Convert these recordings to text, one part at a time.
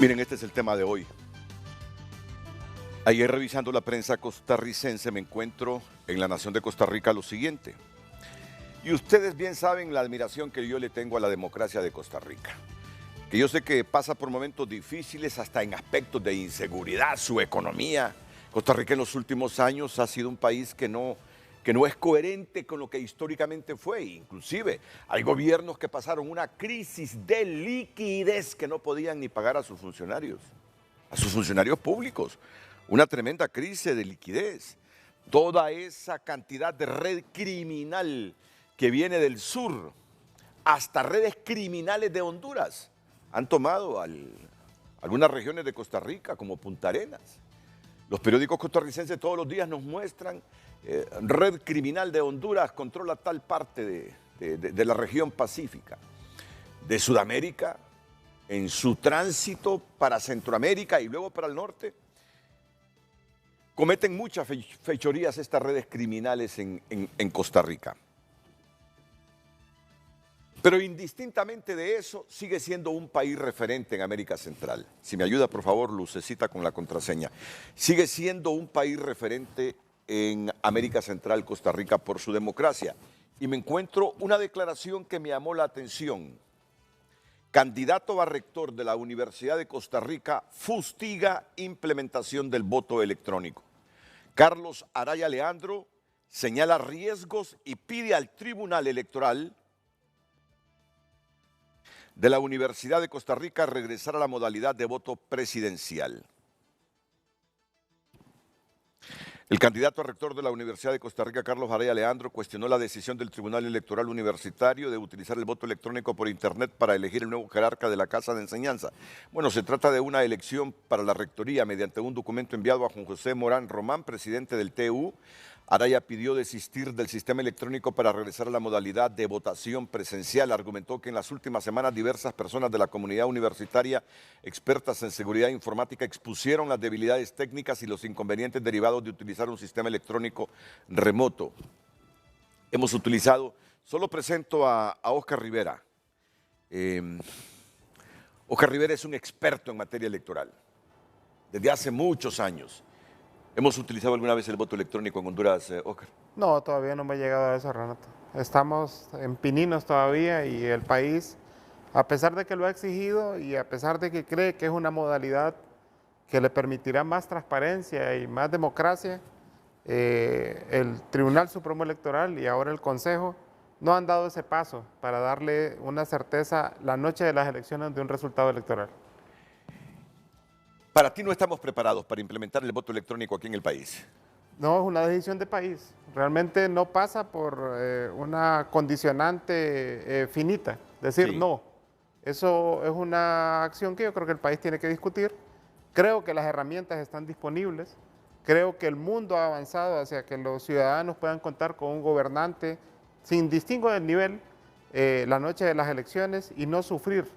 Miren, este es el tema de hoy. Ayer revisando la prensa costarricense me encuentro en La Nación de Costa Rica lo siguiente. Y ustedes bien saben la admiración que yo le tengo a la democracia de Costa Rica. Que yo sé que pasa por momentos difíciles hasta en aspectos de inseguridad, su economía. Costa Rica en los últimos años ha sido un país que no es coherente con lo que históricamente fue. Inclusive hay gobiernos que pasaron una crisis de liquidez que no podían ni pagar a sus funcionarios públicos. Una tremenda crisis de liquidez. Toda esa cantidad de red criminal que viene del sur, hasta redes criminales de Honduras, han tomado algunas regiones de Costa Rica, como Punta Arenas. Los periódicos costarricenses todos los días nos muestran red criminal de Honduras controla tal parte de la región pacífica. De Sudamérica, en su tránsito para Centroamérica y luego para el norte, cometen muchas fechorías estas redes criminales en Costa Rica. Pero indistintamente de eso, sigue siendo un país referente en América Central. Si me ayuda, por favor, Lucecita, con la contraseña. Sigue siendo un país referente en América Central, Costa Rica, por su democracia. Y me encuentro una declaración que me llamó la atención. Candidato a rector de la Universidad de Costa Rica fustiga implementación del voto electrónico. Carlos Araya Leandro señala riesgos y pide al Tribunal Electoral de la Universidad de Costa Rica regresar a la modalidad de voto presidencial. El candidato a rector de la Universidad de Costa Rica, Carlos Araya Leandro, cuestionó la decisión del Tribunal Electoral Universitario de utilizar el voto electrónico por Internet para elegir el nuevo jerarca de la Casa de Enseñanza. Bueno, se trata de una elección para la rectoría mediante un documento enviado a Juan José Morán Román, presidente del TU. Araya pidió desistir del sistema electrónico para regresar a la modalidad de votación presencial. Argumentó que en las últimas semanas diversas personas de la comunidad universitaria, expertas en seguridad informática, expusieron las debilidades técnicas y los inconvenientes derivados de utilizar un sistema electrónico remoto. Hemos utilizado, solo presento a Oscar Rivera. Oscar Rivera es un experto en materia electoral, desde hace muchos años. ¿Hemos utilizado alguna vez el voto electrónico en Honduras, Oscar? No, todavía no me ha llegado a eso, Renato. Estamos en pininos todavía y el país, a pesar de que lo ha exigido y a pesar de que cree que es una modalidad que le permitirá más transparencia y más democracia, el Tribunal Supremo Electoral y ahora el Consejo no han dado ese paso para darle una certeza la noche de las elecciones de un resultado electoral. Para ti no estamos preparados para implementar el voto electrónico aquí en el país. No, es una decisión de país. Realmente no pasa por una condicionante finita, decir Sí. no. Eso es una acción que yo creo que el país tiene que discutir. Creo que las herramientas están disponibles. Creo que el mundo ha avanzado hacia que los ciudadanos puedan contar con un gobernante sin distingo del nivel la noche de las elecciones y no sufrir,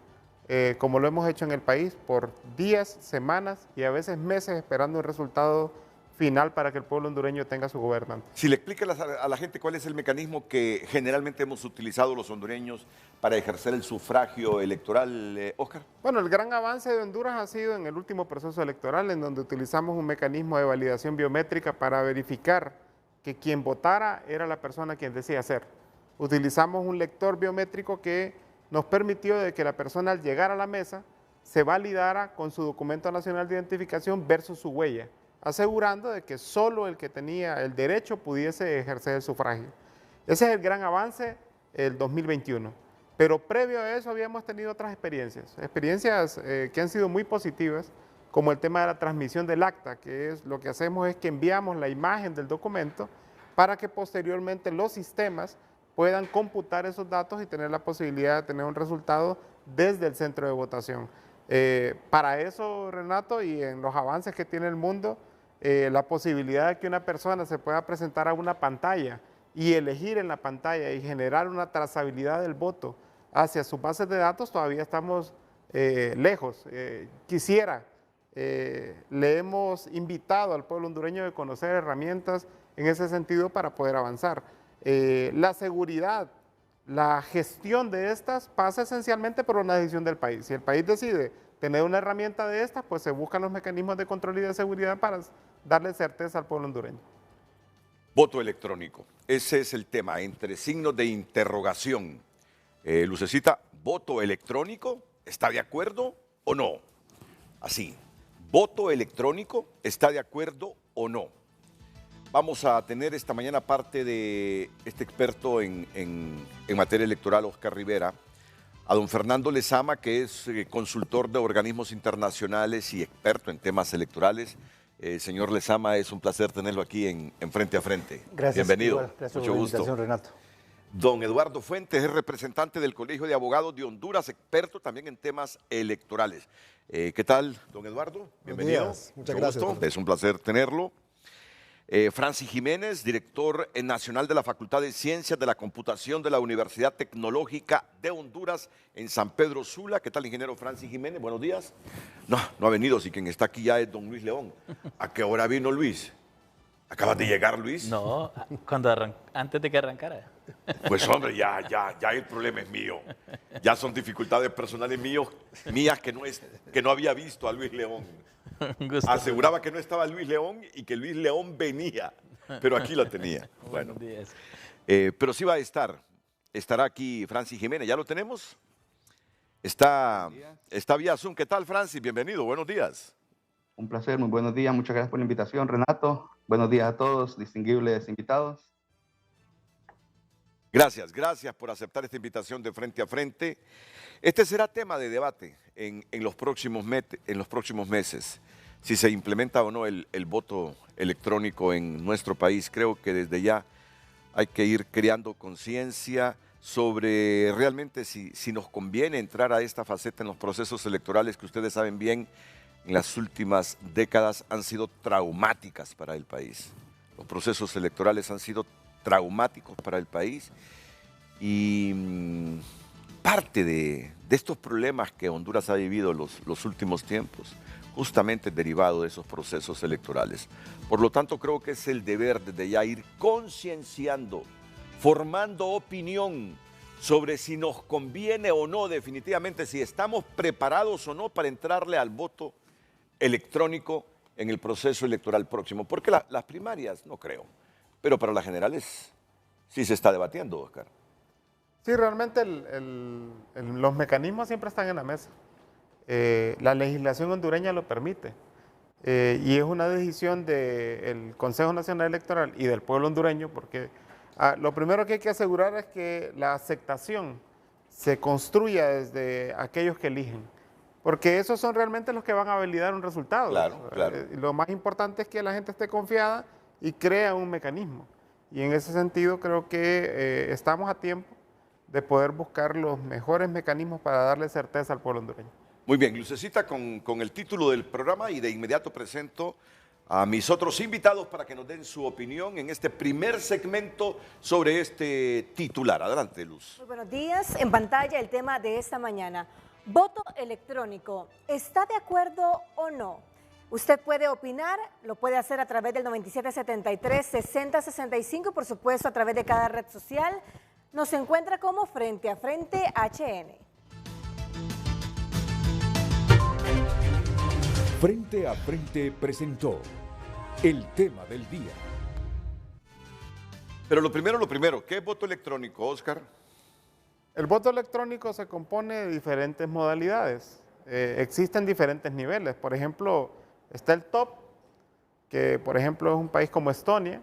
como lo hemos hecho en el país, por días, semanas y a veces meses esperando un resultado final para que el pueblo hondureño tenga su gobernante. Si le explica a la gente cuál es el mecanismo que generalmente hemos utilizado los hondureños para ejercer el sufragio electoral, Oscar. Bueno, el gran avance de Honduras ha sido en el último proceso electoral, en donde utilizamos un mecanismo de validación biométrica para verificar que quien votara era la persona quien decía ser. Utilizamos un lector biométrico que nos permitió de que la persona al llegar a la mesa se validara con su documento nacional de identificación versus su huella, asegurando de que solo el que tenía el derecho pudiese ejercer el sufragio. Ese es el gran avance del 2021. Pero previo a eso habíamos tenido otras experiencias que han sido muy positivas, como el tema de la transmisión del acta, que es lo que hacemos es que enviamos la imagen del documento para que posteriormente los sistemas puedan computar esos datos y tener la posibilidad de tener un resultado desde el centro de votación. Para eso, Renato, y en los avances que tiene el mundo, la posibilidad de que una persona se pueda presentar a una pantalla y elegir en la pantalla y generar una trazabilidad del voto hacia sus bases de datos, todavía estamos lejos. Le hemos invitado al pueblo hondureño de conocer herramientas en ese sentido para poder avanzar. La seguridad, la gestión de estas pasa esencialmente por una decisión del país. Si el país decide tener una herramienta de estas, pues se buscan los mecanismos de control y de seguridad para darle certeza al pueblo hondureño. Voto electrónico. Ese es el tema, entre signos de interrogación. Lucecita, ¿voto electrónico? ¿Está de acuerdo o no? Así, ¿voto electrónico? ¿Está de acuerdo o no? Vamos a tener esta mañana parte de este experto en materia electoral, Oscar Rivera, a don Fernando Lezama, que es consultor de organismos internacionales y experto en temas electorales. Señor Lezama, es un placer tenerlo aquí en Frente a Frente. Gracias. Bienvenido. Igual, gracias mucho por la gusto. invitación, Renato. Don Eduardo Fuentes es representante del Colegio de Abogados de Honduras, experto también en temas electorales. ¿Qué tal, don Eduardo? Bienvenido. Buenos días. Muchas Mucho gracias. gusto. Es un placer tenerlo. Francis Jiménez, director nacional de la Facultad de Ciencias de la Computación de la Universidad Tecnológica de Honduras en San Pedro Sula. ¿Qué tal, ingeniero Francis Jiménez? Buenos días. No ha venido, si quien está aquí ya es don Luis León. ¿A qué hora vino Luis? ¿Acabas de llegar, Luis? No, antes de que arrancara. Pues hombre, ya el problema es mío. Ya son dificultades personales mías que no había visto a Luis León. Aseguraba que no estaba Luis León y que Luis León venía, pero aquí lo tenía. Bueno, pero sí va a estará aquí Francis Jiménez. ¿Ya lo tenemos? Está vía Zoom. ¿Qué tal, Francis? Bienvenido, buenos días. Un placer, muy buenos días. Muchas gracias por la invitación, Renato. Buenos días a todos, distinguibles invitados. Gracias por aceptar esta invitación de Frente a Frente. Este será tema de debate en los próximos meses, si se implementa o no el voto electrónico en nuestro país. Creo que desde ya hay que ir creando conciencia sobre realmente si nos conviene entrar a esta faceta en los procesos electorales que ustedes saben bien, en las últimas décadas han sido traumáticas para el país. Los procesos electorales han sido traumáticos para el país y parte de estos problemas que Honduras ha vivido los últimos tiempos, justamente derivado de esos procesos electorales. Por lo tanto, creo que es el deber desde ya ir concienciando, formando opinión sobre si nos conviene o no, definitivamente, si estamos preparados o no para entrarle al voto electrónico en el proceso electoral próximo. Porque las primarias, no creo, pero para las generales sí se está debatiendo, Oscar. Sí, realmente los mecanismos siempre están en la mesa. La legislación hondureña lo permite y es una decisión del Consejo Nacional Electoral y del pueblo hondureño, porque lo primero que hay que asegurar es que la aceptación se construya desde aquellos que eligen, porque esos son realmente los que van a validar un resultado. Claro. Lo más importante es que la gente esté confiada y crea un mecanismo. Y en ese sentido creo que estamos a tiempo de poder buscar los mejores mecanismos para darle certeza al pueblo hondureño. Muy bien, Lucecita, con el título del programa, y de inmediato presento a mis otros invitados para que nos den su opinión en este primer segmento sobre este titular. Adelante, Luz. Muy buenos días. En pantalla el tema de esta mañana. Voto electrónico. ¿Está de acuerdo o no? Usted puede opinar, lo puede hacer a través del 9773-6065, por supuesto a través de cada red social. Nos encuentra como Frente a Frente HN. Frente a Frente presentó el tema del día. Pero lo primero, ¿qué es voto electrónico, Oscar? El voto electrónico se compone de diferentes modalidades. Existen diferentes niveles. Por ejemplo, está el top, que por ejemplo es un país como Estonia,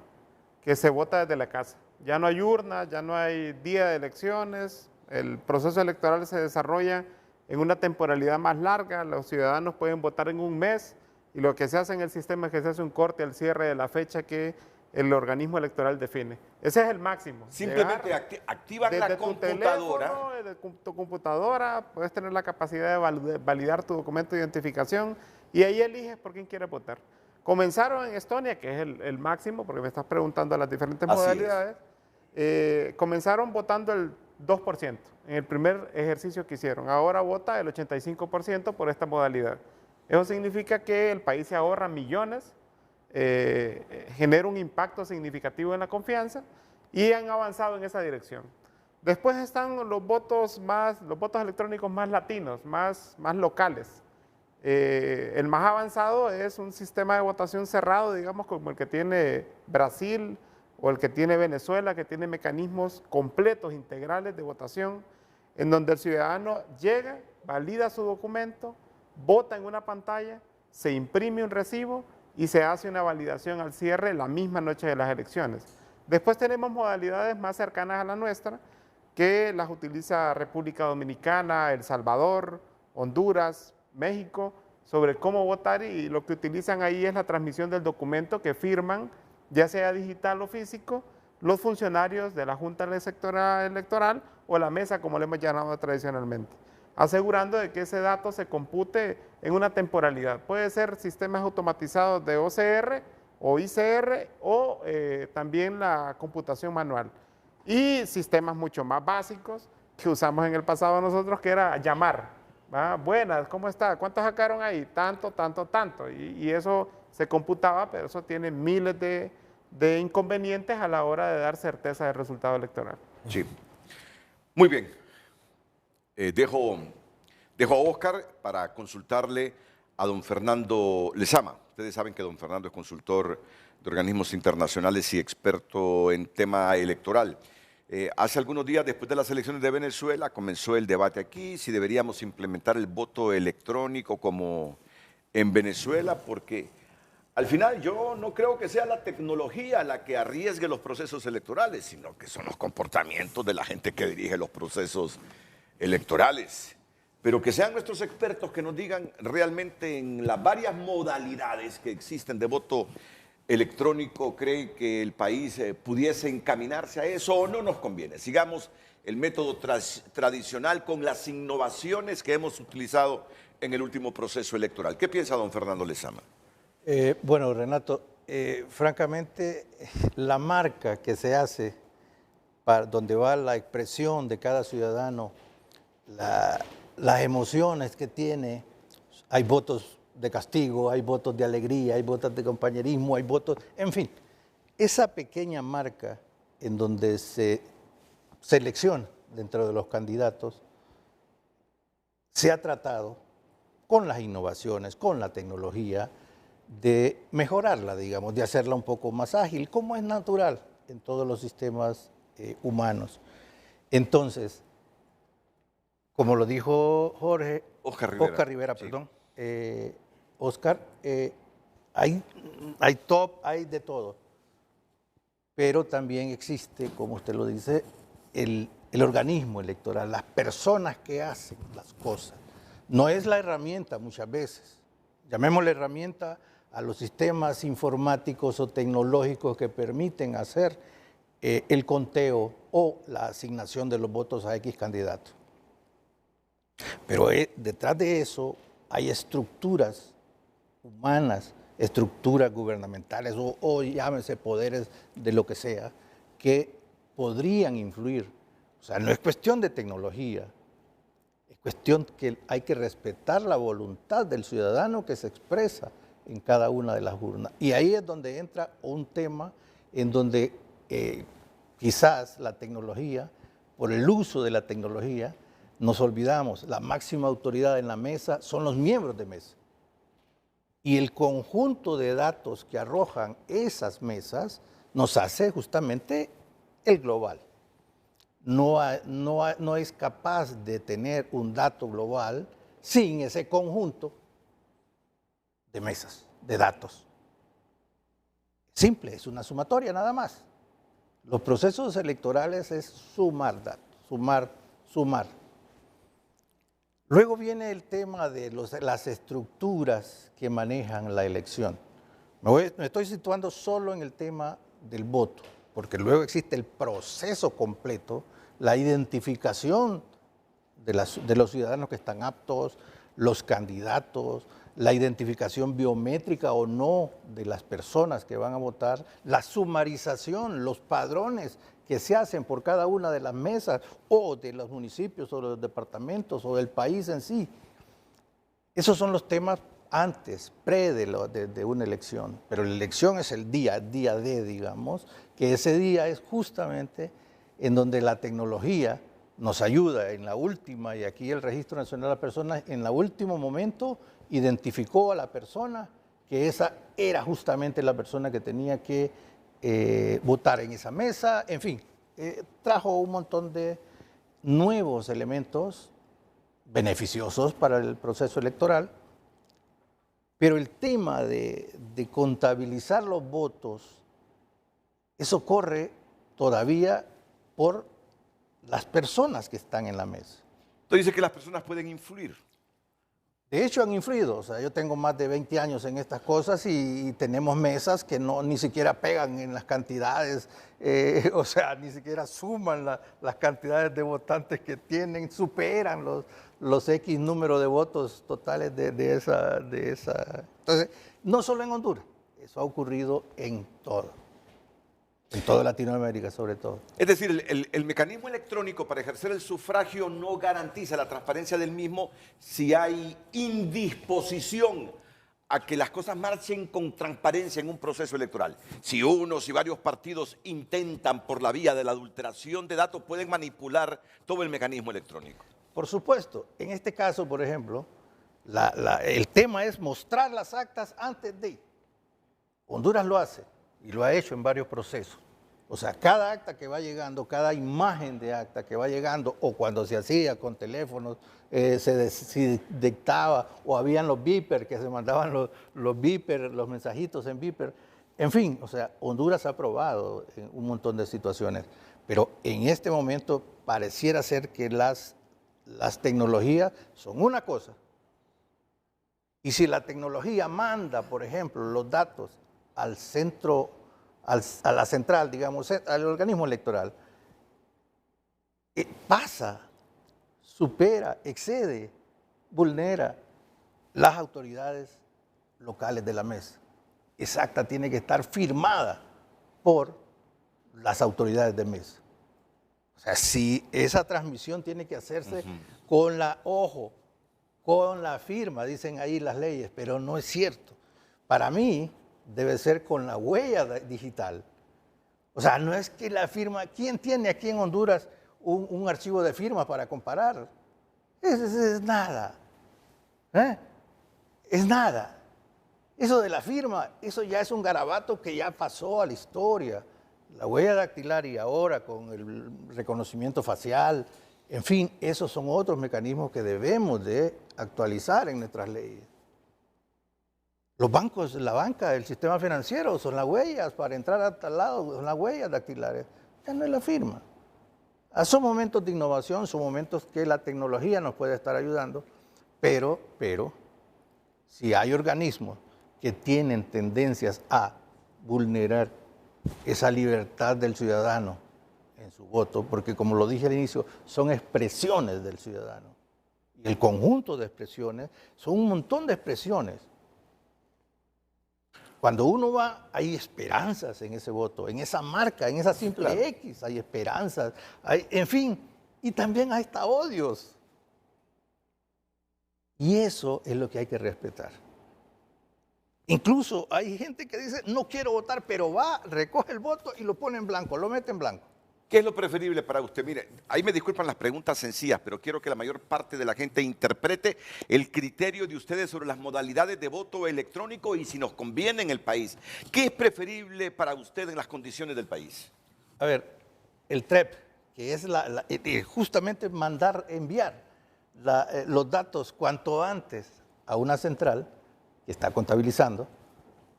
que se vota desde la casa. Ya no hay urnas, ya no hay día de elecciones, el proceso electoral se desarrolla en una temporalidad más larga, los ciudadanos pueden votar en un mes y lo que se hace en el sistema es que se hace un corte al cierre de la fecha que el organismo electoral define. Ese es el máximo. Simplemente activan la computadora. Desde tu computadora, puedes tener la capacidad de validar tu documento de identificación y ahí eliges por quién quieres votar. Comenzaron en Estonia, que es el máximo, porque me estás preguntando las diferentes modalidades. Comenzaron votando el 2% en el primer ejercicio que hicieron. Ahora vota el 85% por esta modalidad. Eso significa que el país se ahorra millones, genera un impacto significativo en la confianza y han avanzado en esa dirección. Después están los votos electrónicos más latinos, más locales. El más avanzado es un sistema de votación cerrado, digamos, como el que tiene Brasil o el que tiene Venezuela, que tiene mecanismos completos, integrales de votación, en donde el ciudadano llega, valida su documento, vota en una pantalla, se imprime un recibo y se hace una validación al cierre la misma noche de las elecciones. Después tenemos modalidades más cercanas a la nuestra, que las utiliza República Dominicana, El Salvador, Honduras, México, sobre cómo votar, y lo que utilizan ahí es la transmisión del documento que firman, ya sea digital o físico, los funcionarios de la Junta Electoral o la mesa, como le hemos llamado tradicionalmente, asegurando de que ese dato se compute en una temporalidad. Puede ser sistemas automatizados de OCR o ICR o también la computación manual. Y sistemas mucho más básicos que usamos en el pasado nosotros, que era llamar. ¿Va? Buenas, ¿cómo está? ¿Cuántos sacaron ahí? Tanto, tanto, tanto. Y eso se computaba, pero eso tiene miles de inconvenientes a la hora de dar certeza del resultado electoral. Sí. Muy bien. Dejo a Oscar para consultarle a don Fernando Lezama. Ustedes saben que don Fernando es consultor de organismos internacionales y experto en tema electoral. Hace algunos días, después de las elecciones de Venezuela, comenzó el debate aquí si deberíamos implementar el voto electrónico como en Venezuela, porque al final yo no creo que sea la tecnología la que arriesgue los procesos electorales, sino que son los comportamientos de la gente que dirige los procesos electorales. Pero que sean nuestros expertos que nos digan realmente en las varias modalidades que existen de voto electrónico, ¿cree que el país pudiese encaminarse a eso o no nos conviene? Sigamos el método tradicional con las innovaciones que hemos utilizado en el último proceso electoral. ¿Qué piensa don Fernando Lezama? Bueno, Renato, francamente, la marca que se hace para donde va la expresión de cada ciudadano, las emociones que tiene, hay votos de castigo, hay votos de alegría, hay votos de compañerismo, hay votos, en fin, esa pequeña marca en donde se selecciona dentro de los candidatos, se ha tratado con las innovaciones, con la tecnología, de mejorarla, digamos, de hacerla un poco más ágil, como es natural en todos los sistemas humanos. Entonces, como lo dijo Oscar Rivera, sí. perdón, Oscar, hay top, hay de todo, pero también existe, como usted lo dice, el organismo electoral, las personas que hacen las cosas. No es la herramienta muchas veces, llamémosle herramienta a los sistemas informáticos o tecnológicos que permiten hacer el conteo o la asignación de los votos a X candidato. Pero detrás de eso hay estructuras humanas, estructuras gubernamentales o llámese poderes de lo que sea, que podrían influir. O sea, no es cuestión de tecnología, es cuestión que hay que respetar la voluntad del ciudadano que se expresa en cada una de las urnas. Y ahí es donde entra un tema en donde quizás la tecnología, por el uso de la tecnología, nos olvidamos, la máxima autoridad en la mesa son los miembros de mesa. Y el conjunto de datos que arrojan esas mesas nos hace justamente el global. No es capaz de tener un dato global sin ese conjunto de mesas, de datos. Simple, es una sumatoria nada más. Los procesos electorales es sumar datos, sumar. Luego viene el tema de las estructuras que manejan la elección. Me estoy situando solo en el tema del voto, porque luego existe el proceso completo, la identificación de los ciudadanos que están aptos, los candidatos, la identificación biométrica o no de las personas que van a votar, la sumarización, los padrones que se hacen por cada una de las mesas o de los municipios o de los departamentos o del país en sí. Esos son los temas antes, de una elección, pero la elección es el día D, digamos, que ese día es justamente en donde la tecnología nos ayuda en la última, y aquí el Registro Nacional de las Personas, en el último momento identificó a la persona, que esa era justamente la persona que tenía que votar en esa mesa, en fin, trajo un montón de nuevos elementos beneficiosos para el proceso electoral, pero el tema de contabilizar los votos, eso corre todavía por las personas que están en la mesa. Entonces dice que las personas pueden influir. De hecho, han influido. O sea, yo tengo más de 20 años en estas cosas y tenemos mesas que ni siquiera pegan en las cantidades, o sea, ni siquiera suman las cantidades de votantes que tienen, superan los X número de votos totales de esa. Entonces, no solo en Honduras, eso ha ocurrido en toda Latinoamérica sobre todo. Es decir, el mecanismo electrónico para ejercer el sufragio no garantiza la transparencia del mismo si hay indisposición a que las cosas marchen con transparencia en un proceso electoral. Si unos y varios partidos intentan por la vía de la adulteración de datos, pueden manipular todo el mecanismo electrónico. Por supuesto, en este caso, por ejemplo, el tema es mostrar las actas antes de. Honduras lo hace y lo ha hecho en varios procesos. O sea, cada acta que va llegando, cada imagen de acta que va llegando, o cuando se hacía con teléfonos, se dictaba, o habían los beepers, que se mandaban los beepers, los mensajitos en beeper. En fin, o sea, Honduras ha probado en un montón de situaciones, pero en este momento pareciera ser que las tecnologías son una cosa. Y si la tecnología manda, por ejemplo, los datos al centro, a la central, digamos, al organismo electoral, pasa, supera, excede, vulnera las autoridades locales de la mesa. Esa acta tiene que estar firmada por las autoridades de mesa. O sea, si esa transmisión tiene que hacerse con la firma, dicen ahí las leyes, pero no es cierto. Para mí, debe ser con la huella digital. O sea, no es que la firma. ¿Quién tiene aquí en Honduras un archivo de firma para comparar? Es nada. Es nada. Eso de la firma, eso ya es un garabato que ya pasó a la historia. La huella dactilar y ahora con el reconocimiento facial, en fin, esos son otros mecanismos que debemos de actualizar en nuestras leyes. Los bancos, la banca, el sistema financiero son las huellas para entrar a tal lado, son las huellas dactilares. Ya no es la firma. Son momentos de innovación, son momentos que la tecnología nos puede estar ayudando, pero si hay organismos que tienen tendencias a vulnerar esa libertad del ciudadano en su voto, porque como lo dije al inicio, son expresiones del ciudadano. Y el conjunto de expresiones son un montón de expresiones. Cuando uno va, hay esperanzas en ese voto, en esa marca, en esa simple X, hay esperanzas, en fin, y también hay hasta odios. Y eso es lo que hay que respetar. Incluso hay gente que dice, no quiero votar, pero va, recoge el voto y lo pone en blanco, lo mete en blanco. ¿Qué es lo preferible para usted? Mire, ahí me disculpan las preguntas sencillas, pero quiero que la mayor parte de la gente interprete el criterio de ustedes sobre las modalidades de voto electrónico y si nos conviene en el país. ¿Qué es preferible para usted en las condiciones del país? A ver, el TREP, que es justamente enviar los datos cuanto antes a una central que está contabilizando.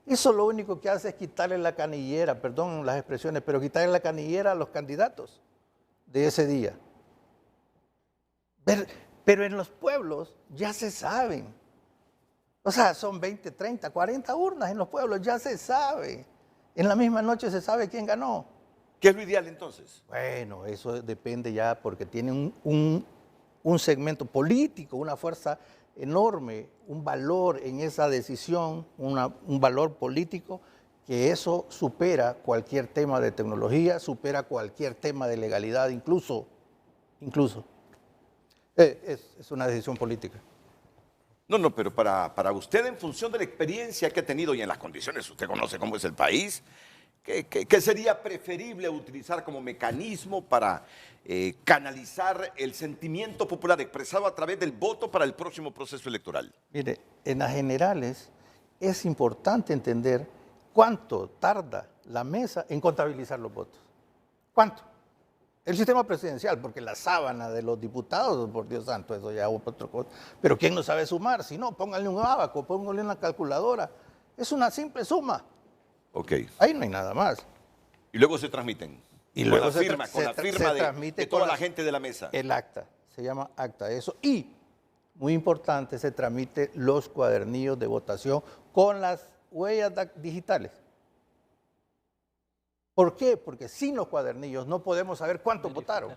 Eso lo único que hace es quitarle la canillera, perdón las expresiones, pero quitarle la canillera a los candidatos de ese día. Pero en los pueblos ya se saben. O sea, son 20, 30, 40 urnas en los pueblos, ya se sabe. En la misma noche se sabe quién ganó. ¿Qué es lo ideal entonces? Bueno, eso depende ya porque tiene un segmento político, una fuerza enorme, un valor en esa decisión, un valor político, que eso supera cualquier tema de tecnología, supera cualquier tema de legalidad, incluso. Es una decisión política. No, pero para usted, en función de la experiencia que ha tenido y en las condiciones, usted conoce cómo es el país, ¿Qué sería preferible utilizar como mecanismo para canalizar el sentimiento popular expresado a través del voto para el próximo proceso electoral? Mire, en las generales es importante entender cuánto tarda la mesa en contabilizar los votos. ¿Cuánto? El sistema presidencial, porque la sábana de los diputados, por Dios santo, eso ya es otra cosa. Pero ¿quién no sabe sumar? Si no, pónganle un ábaco, pónganle una calculadora. Es una simple suma. Ok. Ahí no hay nada más. Y luego se transmiten. Y luego con la firma de toda la gente de la mesa. El acta, se llama acta eso. Y, muy importante, se tramite los cuadernillos de votación con las huellas digitales. ¿Por qué? Porque sin los cuadernillos no podemos saber cuánto votaron.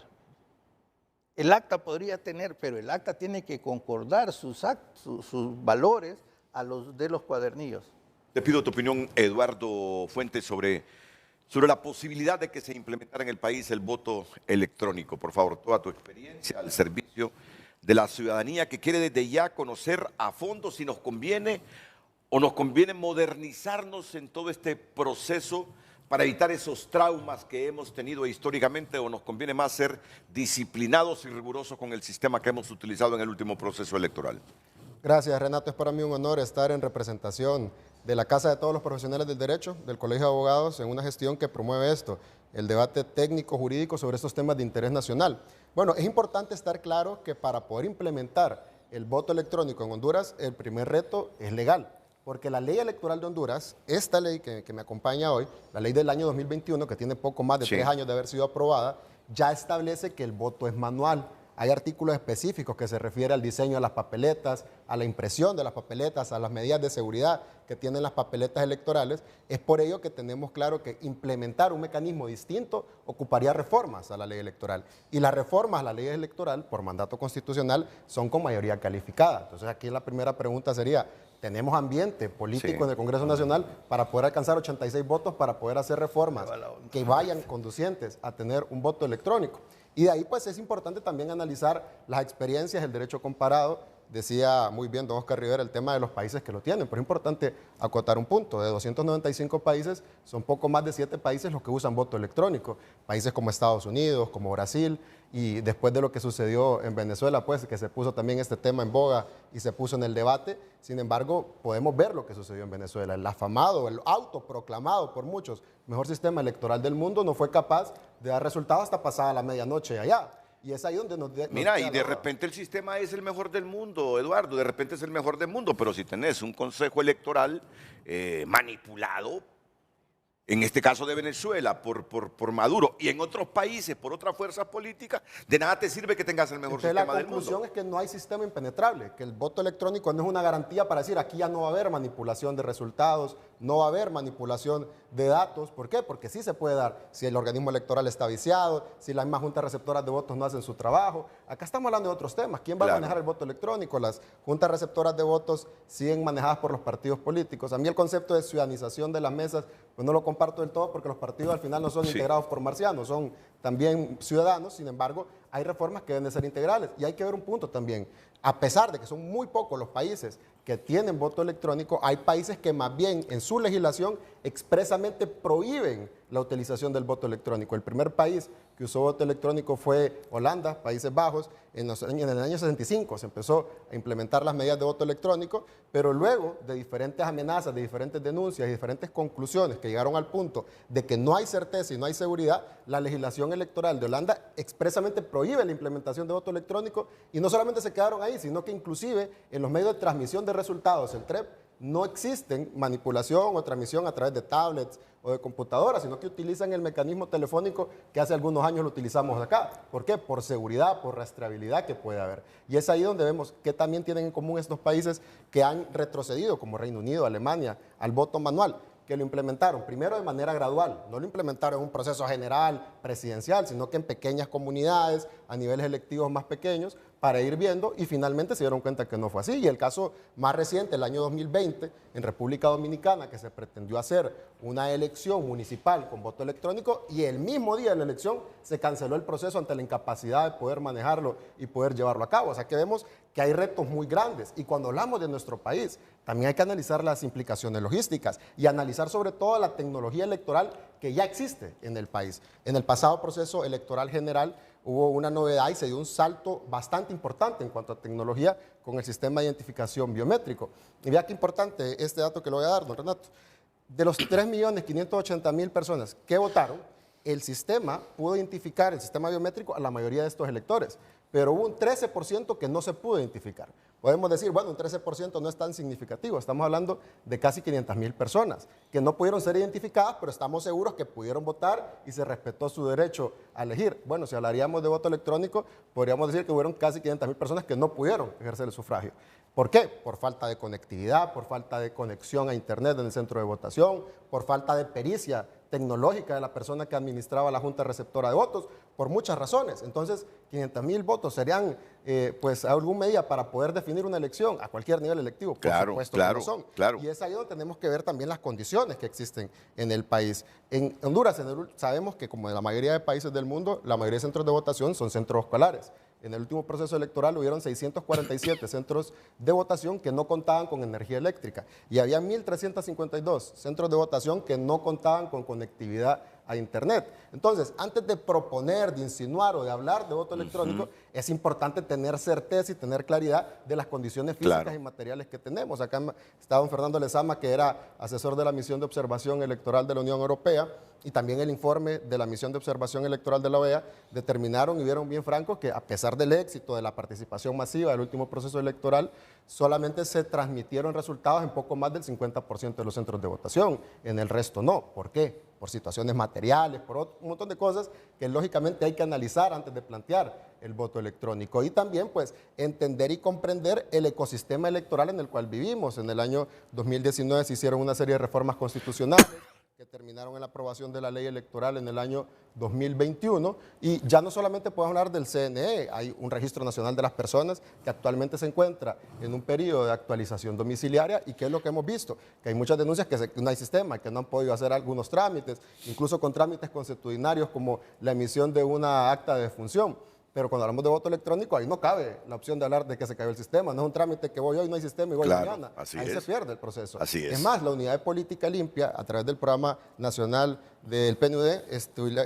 El acta podría tener, pero el acta tiene que concordar sus valores a los de los cuadernillos. Te pido tu opinión, Eduardo Fuentes, sobre la posibilidad de que se implementara en el país el voto electrónico. Por favor, toda tu experiencia al servicio de la ciudadanía que quiere desde ya conocer a fondo si nos conviene o nos conviene modernizarnos en todo este proceso para evitar esos traumas que hemos tenido históricamente, o nos conviene más ser disciplinados y rigurosos con el sistema que hemos utilizado en el último proceso electoral. Gracias, Renato. Es para mí un honor estar en representación de la Casa de Todos los Profesionales del Derecho, del Colegio de Abogados, en una gestión que promueve esto, el debate técnico-jurídico sobre estos temas de interés nacional. Bueno, es importante estar claro que para poder implementar el voto electrónico en Honduras, el primer reto es legal, porque la ley electoral de Honduras, esta ley que me acompaña hoy, la ley del año 2021, que tiene poco más de 3 años de haber sido aprobada, ya establece que el voto es manual. Hay artículos específicos que se refieren al diseño de las papeletas, a la impresión de las papeletas, a las medidas de seguridad que tienen las papeletas electorales. Es por ello que tenemos claro que implementar un mecanismo distinto ocuparía reformas a la ley electoral. Y las reformas a la ley electoral, por mandato constitucional, son con mayoría calificada. Entonces aquí la primera pregunta sería, ¿tenemos ambiente político en el Congreso Nacional para poder alcanzar 86 votos para poder hacer reformas que vayan conducientes a tener un voto electrónico? Y de ahí pues es importante también analizar las experiencias, el derecho comparado. Decía muy bien don Oscar Rivera el tema de los países que lo tienen, pero es importante acotar un punto. De 295 países, son poco más de 7 países los que usan voto electrónico. Países como Estados Unidos, como Brasil, y después de lo que sucedió en Venezuela, pues que se puso también este tema en boga y se puso en el debate. Sin embargo, podemos ver lo que sucedió en Venezuela. El afamado, el autoproclamado por muchos mejor sistema electoral del mundo no fue capaz de dar resultados hasta pasada la medianoche allá. Y es ahí donde Mira, y de repente el sistema es el mejor del mundo, Eduardo, de repente es el mejor del mundo, pero si tenés un consejo electoral manipulado, en este caso de Venezuela, por Maduro, y en otros países, por otras fuerzas políticas, de nada te sirve que tengas el mejor sistema del mundo. La conclusión es que no hay sistema impenetrable, que el voto electrónico no es una garantía para decir aquí ya no va a haber manipulación de resultados, no va a haber manipulación de datos. ¿Por qué? Porque sí se puede dar si el organismo electoral está viciado, si las mismas juntas receptoras de votos no hacen su trabajo. Acá estamos hablando de otros temas. ¿Quién va a manejar el voto electrónico? Las juntas receptoras de votos siguen manejadas por los partidos políticos. A mí el concepto de ciudadanización de las mesas, pues no lo comparto del todo porque los partidos al final no son integrados por marcianos, son también ciudadanos. Sin embargo, hay reformas que deben de ser integrales. Y hay que ver un punto también. A pesar de que son muy pocos los países que tienen voto electrónico, hay países que más bien en su legislación expresamente prohíben la utilización del voto electrónico. El primer país que usó voto electrónico fue Holanda, Países Bajos. En el año 65 se empezó a implementar las medidas de voto electrónico, pero luego de diferentes amenazas, de diferentes denuncias y diferentes conclusiones que llegaron al punto de que no hay certeza y no hay seguridad, la legislación electoral de Holanda expresamente prohíbe la implementación de voto electrónico, y no solamente se quedaron ahí, sino que inclusive en los medios de transmisión de resultados, el TREP, no existen manipulación o transmisión a través de tablets o de computadoras, sino que utilizan el mecanismo telefónico que hace algunos años lo utilizamos acá. ¿Por qué? Por seguridad, por rastreabilidad que puede haber. Y es ahí donde vemos que también tienen en común estos países que han retrocedido, como Reino Unido, Alemania, al voto manual, que lo implementaron primero de manera gradual, no lo implementaron en un proceso general, presidencial, sino que en pequeñas comunidades, a niveles electivos más pequeños, para ir viendo y finalmente se dieron cuenta que no fue así. Y el caso más reciente, el año 2020, en República Dominicana, que se pretendió hacer una elección municipal con voto electrónico y el mismo día de la elección se canceló el proceso ante la incapacidad de poder manejarlo y poder llevarlo a cabo. O sea que vemos que hay retos muy grandes y cuando hablamos de nuestro país también hay que analizar las implicaciones logísticas y analizar sobre todo la tecnología electoral que ya existe en el país. En el pasado proceso electoral general hubo una novedad y se dio un salto bastante importante en cuanto a tecnología con el sistema de identificación biométrico. Y vea qué importante este dato que le voy a dar, don Renato. De los 3.580.000 personas que votaron, el sistema pudo identificar, el sistema biométrico, a la mayoría de estos electores, pero hubo un 13% que no se pudo identificar. Podemos decir, bueno, un 13% no es tan significativo, estamos hablando de casi 500.000 personas que no pudieron ser identificadas, pero estamos seguros que pudieron votar y se respetó su derecho a elegir. Bueno, si hablaríamos de voto electrónico, podríamos decir que hubieron casi 500.000 personas que no pudieron ejercer el sufragio. ¿Por qué? Por falta de conectividad, por falta de conexión a internet en el centro de votación, por falta de pericia tecnológica de la persona que administraba la junta receptora de votos, por muchas razones. Entonces, 500.000 votos serían, pues, algún medida para poder definir una elección a cualquier nivel electivo. Por supuesto que no son. Claro. Y es ahí donde tenemos que ver también las condiciones que existen en el país. En Honduras, sabemos que como en la mayoría de países del mundo, la mayoría de centros de votación son centros escolares. En el último proceso electoral hubieron 647 centros de votación que no contaban con energía eléctrica y había 1.352 centros de votación que no contaban con conectividad a internet. Entonces, antes de proponer, de insinuar o de hablar de voto electrónico, es importante tener certeza y tener claridad de las condiciones físicas y materiales que tenemos. Acá está don Fernando Lezama, que era asesor de la misión de observación electoral de la Unión Europea, y también el informe de la misión de observación electoral de la OEA determinaron y vieron bien franco que a pesar del éxito de la participación masiva del último proceso electoral, solamente se transmitieron resultados en poco más del 50% de los centros de votación, en el resto no. ¿Por qué? Por situaciones materiales, por un montón de cosas que lógicamente hay que analizar antes de plantear el voto electrónico. Y también pues entender y comprender el ecosistema electoral en el cual vivimos. En el año 2019 se hicieron una serie de reformas constitucionales que terminaron en la aprobación de la ley electoral en el año 2021 y ya no solamente podemos hablar del CNE, hay un registro nacional de las personas que actualmente se encuentra en un periodo de actualización domiciliaria y que es lo que hemos visto, que hay muchas denuncias que no hay sistema, que no han podido hacer algunos trámites, incluso con trámites consuetudinarios como la emisión de una acta de defunción. Pero cuando hablamos de voto electrónico, ahí no cabe la opción de hablar de que se cayó el sistema. No es un trámite que voy hoy, no hay sistema y voy mañana. Ahí se pierde el proceso. Así es. Es más, la Unidad de Política Limpia, a través del Programa Nacional del PNUD,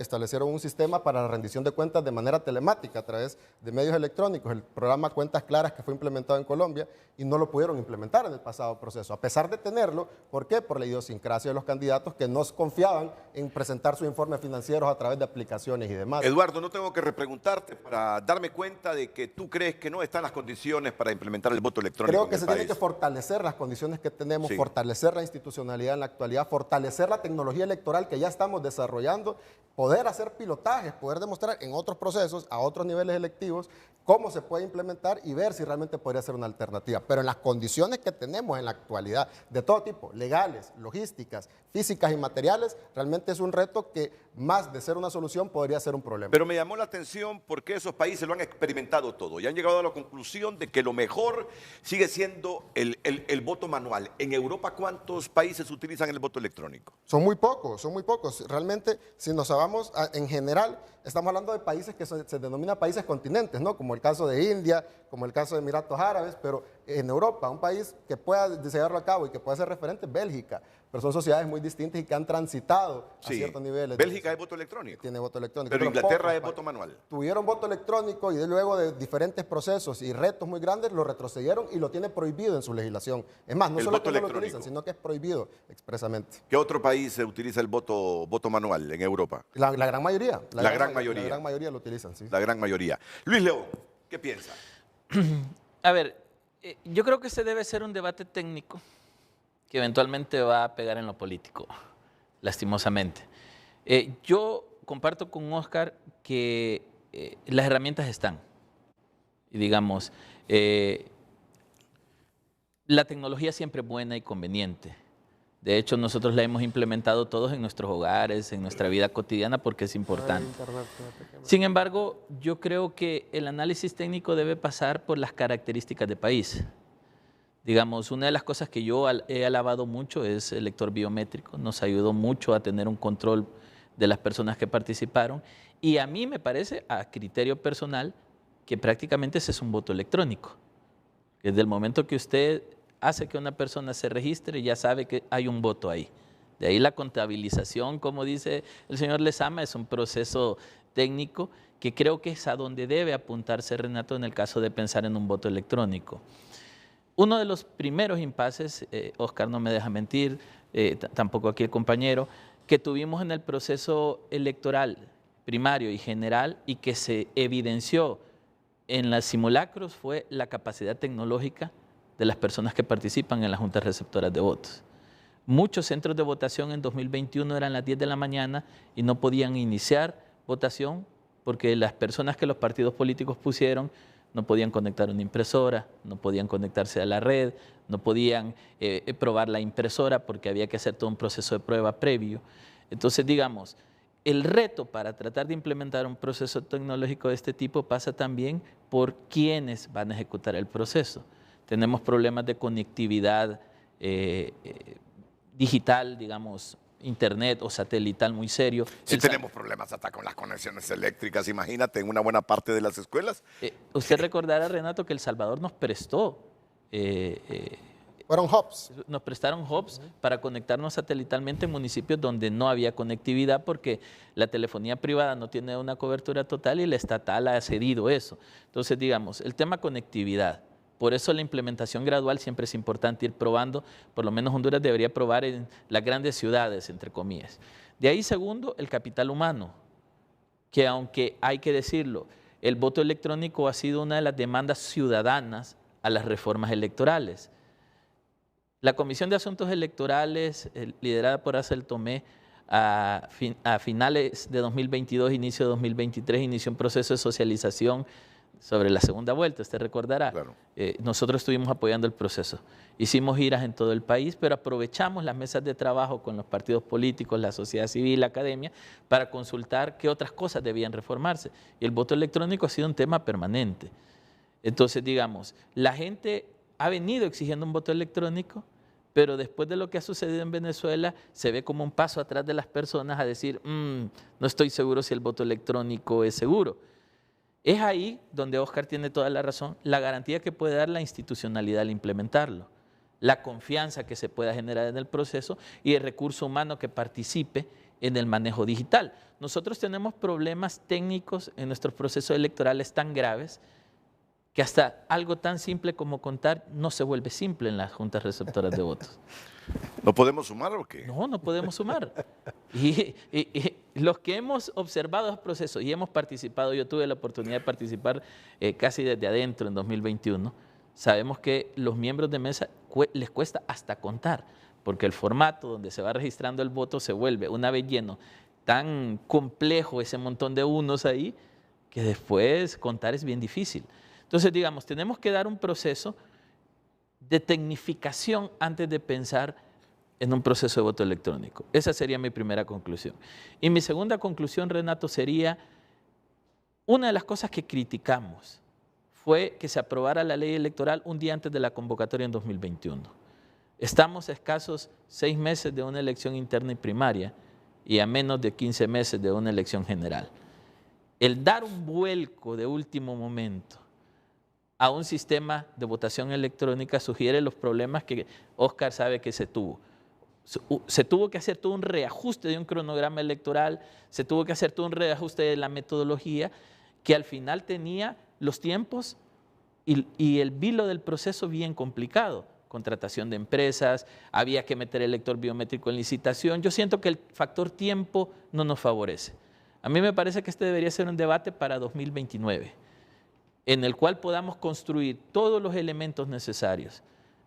establecieron un sistema para la rendición de cuentas de manera telemática a través de medios electrónicos. El programa Cuentas Claras, que fue implementado en Colombia, y no lo pudieron implementar en el pasado proceso. A pesar de tenerlo, ¿por qué? Por la idiosincrasia de los candidatos que no confiaban en presentar sus informes financieros a través de aplicaciones y demás. Eduardo, no tengo que repreguntarte para darme cuenta de que tú crees que no están las condiciones para implementar el voto electrónico. Creo que se tienen que fortalecer las condiciones que tenemos, fortalecer la institucionalidad en la actualidad, fortalecer la tecnología electoral que ya estamos desarrollando, poder hacer pilotajes, poder demostrar en otros procesos, a otros niveles electivos, cómo se puede implementar y ver si realmente podría ser una alternativa. Pero en las condiciones que tenemos en la actualidad, de todo tipo, legales, logísticas, físicas y materiales, realmente es un reto que más de ser una solución podría ser un problema. Pero me llamó la atención porque esos países lo han experimentado todo y han llegado a la conclusión de que lo mejor sigue siendo el voto manual. En Europa, ¿cuántos países utilizan el voto electrónico? Son muy pocos, son muy pocos. Realmente, si nos vamos en general, estamos hablando de países que se denominan países continentes, ¿no? Como el caso de India, como el caso de Emiratos Árabes, pero en Europa, un país que pueda llevarlo a cabo y que pueda ser referente es Bélgica, pero son sociedades muy distintas y que han transitado a ciertos niveles. Bélgica es voto electrónico. Tiene voto electrónico. Pero Inglaterra es voto manual. Tuvieron voto electrónico y luego de diferentes procesos y retos muy grandes lo retrocedieron y lo tiene prohibido en su legislación. Es más, no solo que no lo utilizan, sino que es prohibido expresamente. ¿Qué otro país utiliza el voto manual en Europa? La gran mayoría. La gran mayoría. La gran mayoría lo utilizan, sí. La gran mayoría. Luis León, ¿qué piensa? A ver, yo creo que ese debe ser un debate técnico que eventualmente va a pegar en lo político, lastimosamente. Yo comparto con Oscar que las herramientas están. Y digamos, la tecnología siempre es buena y conveniente, De hecho, nosotros la hemos implementado todos en nuestros hogares, en nuestra vida cotidiana, porque es importante. Sin embargo, yo creo que el análisis técnico debe pasar por las características de país. Digamos, una de las cosas que yo he alabado mucho es el lector biométrico. Nos ayudó mucho a tener un control de las personas que participaron. Y a mí me parece, a criterio personal, que prácticamente ese es un voto electrónico. Desde el momento que usted hace que una persona se registre, ya sabe que hay un voto ahí. De ahí la contabilización, como dice el señor Lezama, es un proceso técnico que creo que es a donde debe apuntarse Renato en el caso de pensar en un voto electrónico. Uno de los primeros impases, Oscar no me deja mentir, tampoco aquí el compañero, que tuvimos en el proceso electoral primario y general y que se evidenció en los simulacros fue la capacidad tecnológica de las personas que participan en las juntas receptoras de votos. Muchos centros de votación en 2021 eran las 10 de la mañana y no podían iniciar votación porque las personas que los partidos políticos pusieron no podían conectar una impresora, no podían conectarse a la red, no podían probar la impresora porque había que hacer todo un proceso de prueba previo. Entonces, digamos, el reto para tratar de implementar un proceso tecnológico de este tipo pasa también por quienes van a ejecutar el proceso. Tenemos problemas de conectividad digital, digamos, internet o satelital muy serio. Sí tenemos problemas hasta con las conexiones eléctricas, imagínate, en una buena parte de las escuelas. Usted recordará, Renato, que El Salvador nos prestó... Fueron hubs. Nos prestaron hubs para conectarnos satelitalmente en municipios donde no había conectividad porque la telefonía privada no tiene una cobertura total y la estatal ha cedido eso. Entonces, digamos, el tema conectividad. Por eso la implementación gradual siempre es importante ir probando, por lo menos Honduras debería probar en las grandes ciudades, entre comillas. De ahí, segundo, el capital humano, que aunque hay que decirlo, el voto electrónico ha sido una de las demandas ciudadanas a las reformas electorales. La Comisión de Asuntos Electorales, liderada por Axel Tomé, a finales de 2022, inicio de 2023, inició un proceso de socialización sobre la segunda vuelta, usted recordará. Claro. Nosotros estuvimos apoyando el proceso. Hicimos giras en todo el país, pero aprovechamos las mesas de trabajo con los partidos políticos, la sociedad civil, la academia, para consultar qué otras cosas debían reformarse. Y el voto electrónico ha sido un tema permanente. Entonces, digamos, la gente ha venido exigiendo un voto electrónico, pero después de lo que ha sucedido en Venezuela, se ve como un paso atrás de las personas a decir, no estoy seguro si el voto electrónico es seguro. Es ahí donde Oscar tiene toda la razón, la garantía que puede dar la institucionalidad al implementarlo, la confianza que se pueda generar en el proceso y el recurso humano que participe en el manejo digital. Nosotros tenemos problemas técnicos en nuestros procesos electorales tan graves que hasta algo tan simple como contar no se vuelve simple en las juntas receptoras de votos. ¿No podemos sumar o qué? No, no podemos sumar. Y los que hemos observado el proceso y hemos participado, yo tuve la oportunidad de participar casi desde adentro en 2021, sabemos que los miembros de mesa les cuesta hasta contar, porque el formato donde se va registrando el voto se vuelve, una vez lleno, tan complejo ese montón de unos ahí, que después contar es bien difícil. Entonces, digamos, tenemos que dar un proceso de tecnificación antes de pensar en un proceso de voto electrónico. Esa sería mi primera conclusión. Y mi segunda conclusión, Renato, sería una de las cosas que criticamos fue que se aprobara la ley electoral un día antes de la convocatoria en 2021. Estamos a escasos 6 meses de una elección interna y primaria y a menos de 15 meses de una elección general. El dar un vuelco de último momento a un sistema de votación electrónica sugiere los problemas que Oscar sabe que se tuvo. Se tuvo que hacer todo un reajuste de un cronograma electoral, se tuvo que hacer todo un reajuste de la metodología que al final tenía los tiempos y el vilo del proceso bien complicado. Contratación de empresas, había que meter el lector biométrico en licitación. Yo siento que el factor tiempo no nos favorece. A mí me parece que este debería ser un debate para 2029. En el cual podamos construir todos los elementos necesarios,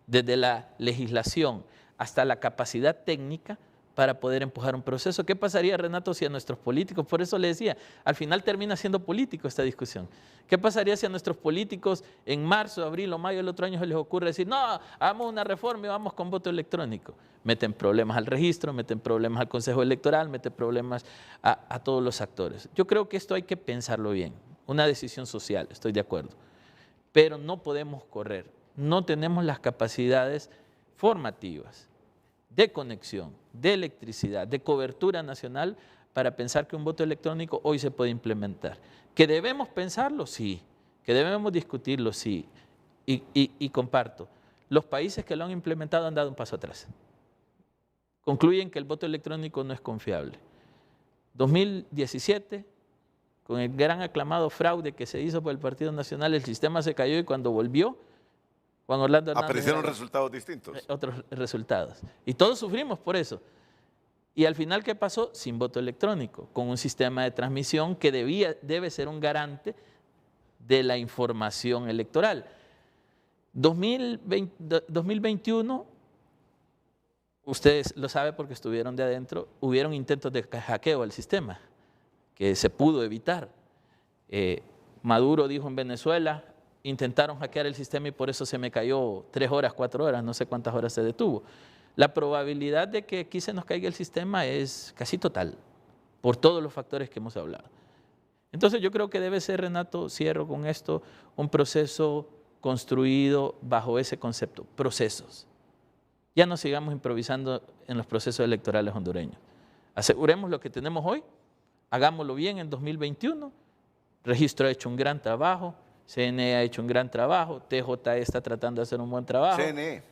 desde la legislación hasta la capacidad técnica, para poder empujar un proceso. ¿Qué pasaría, Renato, si a nuestros políticos, por eso le decía, al final termina siendo político esta discusión? ¿Qué pasaría si a nuestros políticos en marzo, abril o mayo del otro año se les ocurre decir, no, hagamos una reforma y vamos con voto electrónico? Meten problemas al registro, meten problemas al Consejo Electoral, meten problemas a todos los actores. Yo creo que esto hay que pensarlo bien. Una decisión social, estoy de acuerdo. Pero no podemos correr. No tenemos las capacidades formativas, de conexión, de electricidad, de cobertura nacional para pensar que un voto electrónico hoy se puede implementar. ¿Que debemos pensarlo? Sí. ¿Que debemos discutirlo? Sí. Y comparto, los países que lo han implementado han dado un paso atrás. Concluyen que el voto electrónico no es confiable. 2017, con el gran aclamado fraude que se hizo por el Partido Nacional, el sistema se cayó y cuando volvió, Juan Orlando Hernández aparecieron resultados distintos. Otros resultados. Y todos sufrimos por eso. Y al final, ¿qué pasó? Sin voto electrónico, con un sistema de transmisión que debe ser un garante de la información electoral. 2021, ustedes lo saben porque estuvieron de adentro, hubieron intentos de hackeo al sistema, que se pudo evitar. Maduro dijo en Venezuela, intentaron hackear el sistema y por eso se me cayó 3 horas, 4 horas, no sé cuántas horas se detuvo. La probabilidad de que aquí se nos caiga el sistema es casi total, por todos los factores que hemos hablado. Entonces yo creo que debe ser, Renato, cierro con esto, un proceso construido bajo ese concepto, procesos. Ya no sigamos improvisando en los procesos electorales hondureños. Aseguremos lo que tenemos hoy, hagámoslo bien en 2021, Registro ha hecho un gran trabajo, CNE ha hecho un gran trabajo, TJ está tratando de hacer un buen trabajo. CNE.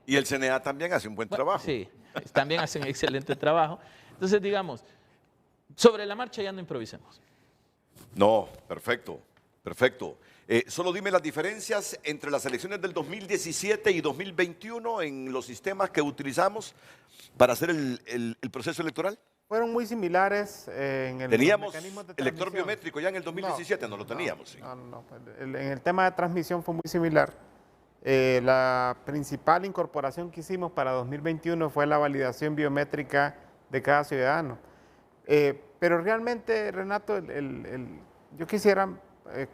Y el CNA también hace un buen trabajo. Sí, también hace un excelente trabajo. Entonces, digamos, sobre la marcha ya no improvisemos. No, perfecto, perfecto. Solo dime las diferencias entre las elecciones del 2017 y 2021 en los sistemas que utilizamos para hacer el proceso electoral. Fueron muy similares en el ¿Teníamos mecanismos de elector transmisión biométrico ya en el 2017? No lo teníamos. Sí. No. En el tema de transmisión fue muy similar. La principal incorporación que hicimos para 2021 fue la validación biométrica de cada ciudadano. Pero realmente, Renato, yo quisiera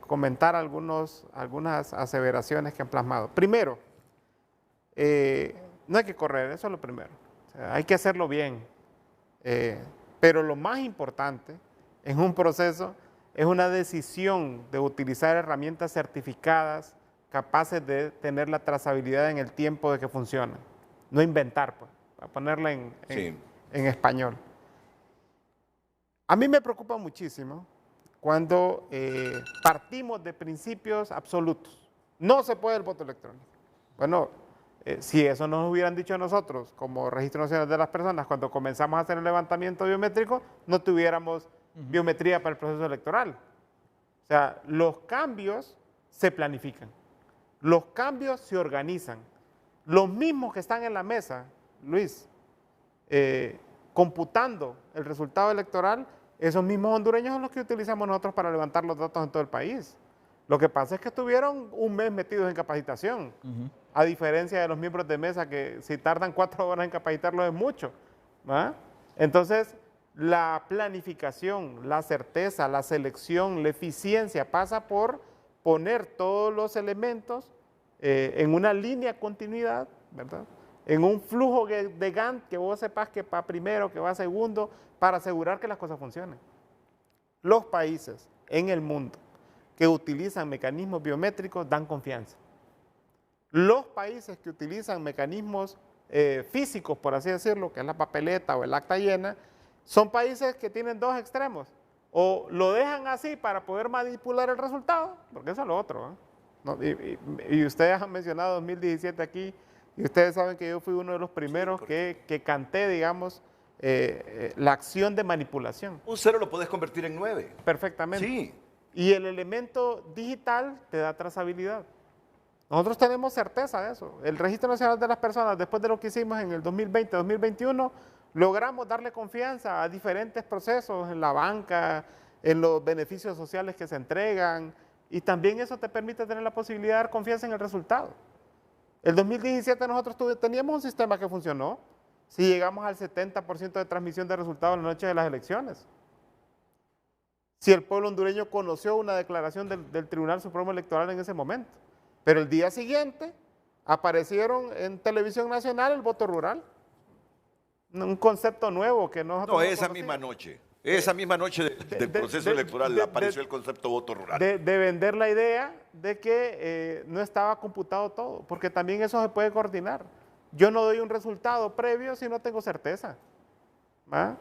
comentar algunas aseveraciones que han plasmado. Primero, no hay que correr, eso es lo primero. O sea, hay que hacerlo bien. Pero lo más importante en un proceso es una decisión de utilizar herramientas certificadas capaces de tener la trazabilidad en el tiempo de que funcionan. No inventar, pues, para ponerla en español. A mí me preocupa muchísimo cuando partimos de principios absolutos. No se puede el voto electrónico. Bueno, si eso nos hubieran dicho a nosotros como Registro Nacional de las Personas cuando comenzamos a hacer el levantamiento biométrico, no tuviéramos biometría para el proceso electoral. O sea, los cambios se planifican, los cambios se organizan. Los mismos que están en la mesa, Luis, computando el resultado electoral, esos mismos hondureños son los que utilizamos nosotros para levantar los datos en todo el país. Lo que pasa es que estuvieron un mes metidos en capacitación, a diferencia de los miembros de mesa que si tardan 4 horas en capacitarlos es mucho. ¿Va? Entonces, la planificación, la certeza, la selección, la eficiencia pasa por poner todos los elementos en una línea de continuidad, ¿verdad? En un flujo de Gantt que vos sepas que va primero, que va segundo, para asegurar que las cosas funcionen. Los países en el mundo que utilizan mecanismos biométricos dan confianza. Los países que utilizan mecanismos físicos, por así decirlo, que es la papeleta o el acta llena, son países que tienen 2 extremos. O lo dejan así para poder manipular el resultado, porque eso es lo otro. ¿No? Y ustedes han mencionado 2017 aquí, y ustedes saben que yo fui uno de los primeros que canté, digamos, la acción de manipulación. Un 0 lo puedes convertir en 9. Perfectamente. Sí. Y el elemento digital te da trazabilidad. Nosotros tenemos certeza de eso. El Registro Nacional de las Personas, después de lo que hicimos en el 2020-2021, logramos darle confianza a diferentes procesos en la banca, en los beneficios sociales que se entregan, y también eso te permite tener la posibilidad de dar confianza en el resultado. El 2017 nosotros teníamos un sistema que funcionó, si llegamos al 70% de transmisión de resultados en la noche de las elecciones? Si el pueblo hondureño conoció una declaración del Tribunal Supremo Electoral en ese momento. Pero el día siguiente aparecieron en televisión nacional el voto rural. Un concepto nuevo que nosotros No, no esa conocíamos. misma noche del proceso electoral apareció el concepto voto rural. De vender la idea de que no estaba computado todo, porque también eso se puede coordinar. Yo no doy un resultado previo si no tengo certeza. ¿Va?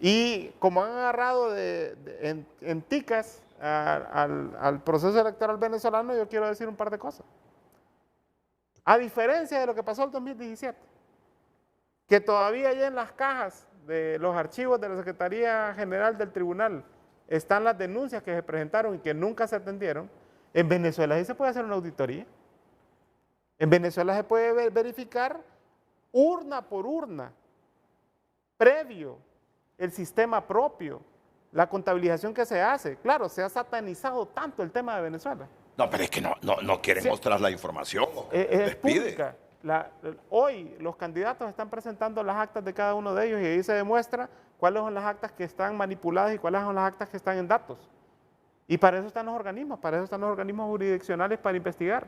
Y como han agarrado en ticas al proceso electoral venezolano, yo quiero decir un par de cosas. A diferencia de lo que pasó en 2017, que todavía ya en las cajas de los archivos de la Secretaría General del Tribunal están las denuncias que se presentaron y que nunca se atendieron, en Venezuela sí se puede hacer una auditoría. En Venezuela se puede verificar urna por urna, previo, el sistema propio, la contabilización que se hace. Claro, se ha satanizado tanto el tema de Venezuela. No, pero es que no quieren Sí. mostrar la información. Es pública. Hoy los candidatos están presentando las actas de cada uno de ellos y ahí se demuestra cuáles son las actas que están manipuladas y cuáles son las actas que están en datos. Y para eso están los organismos jurisdiccionales para investigar.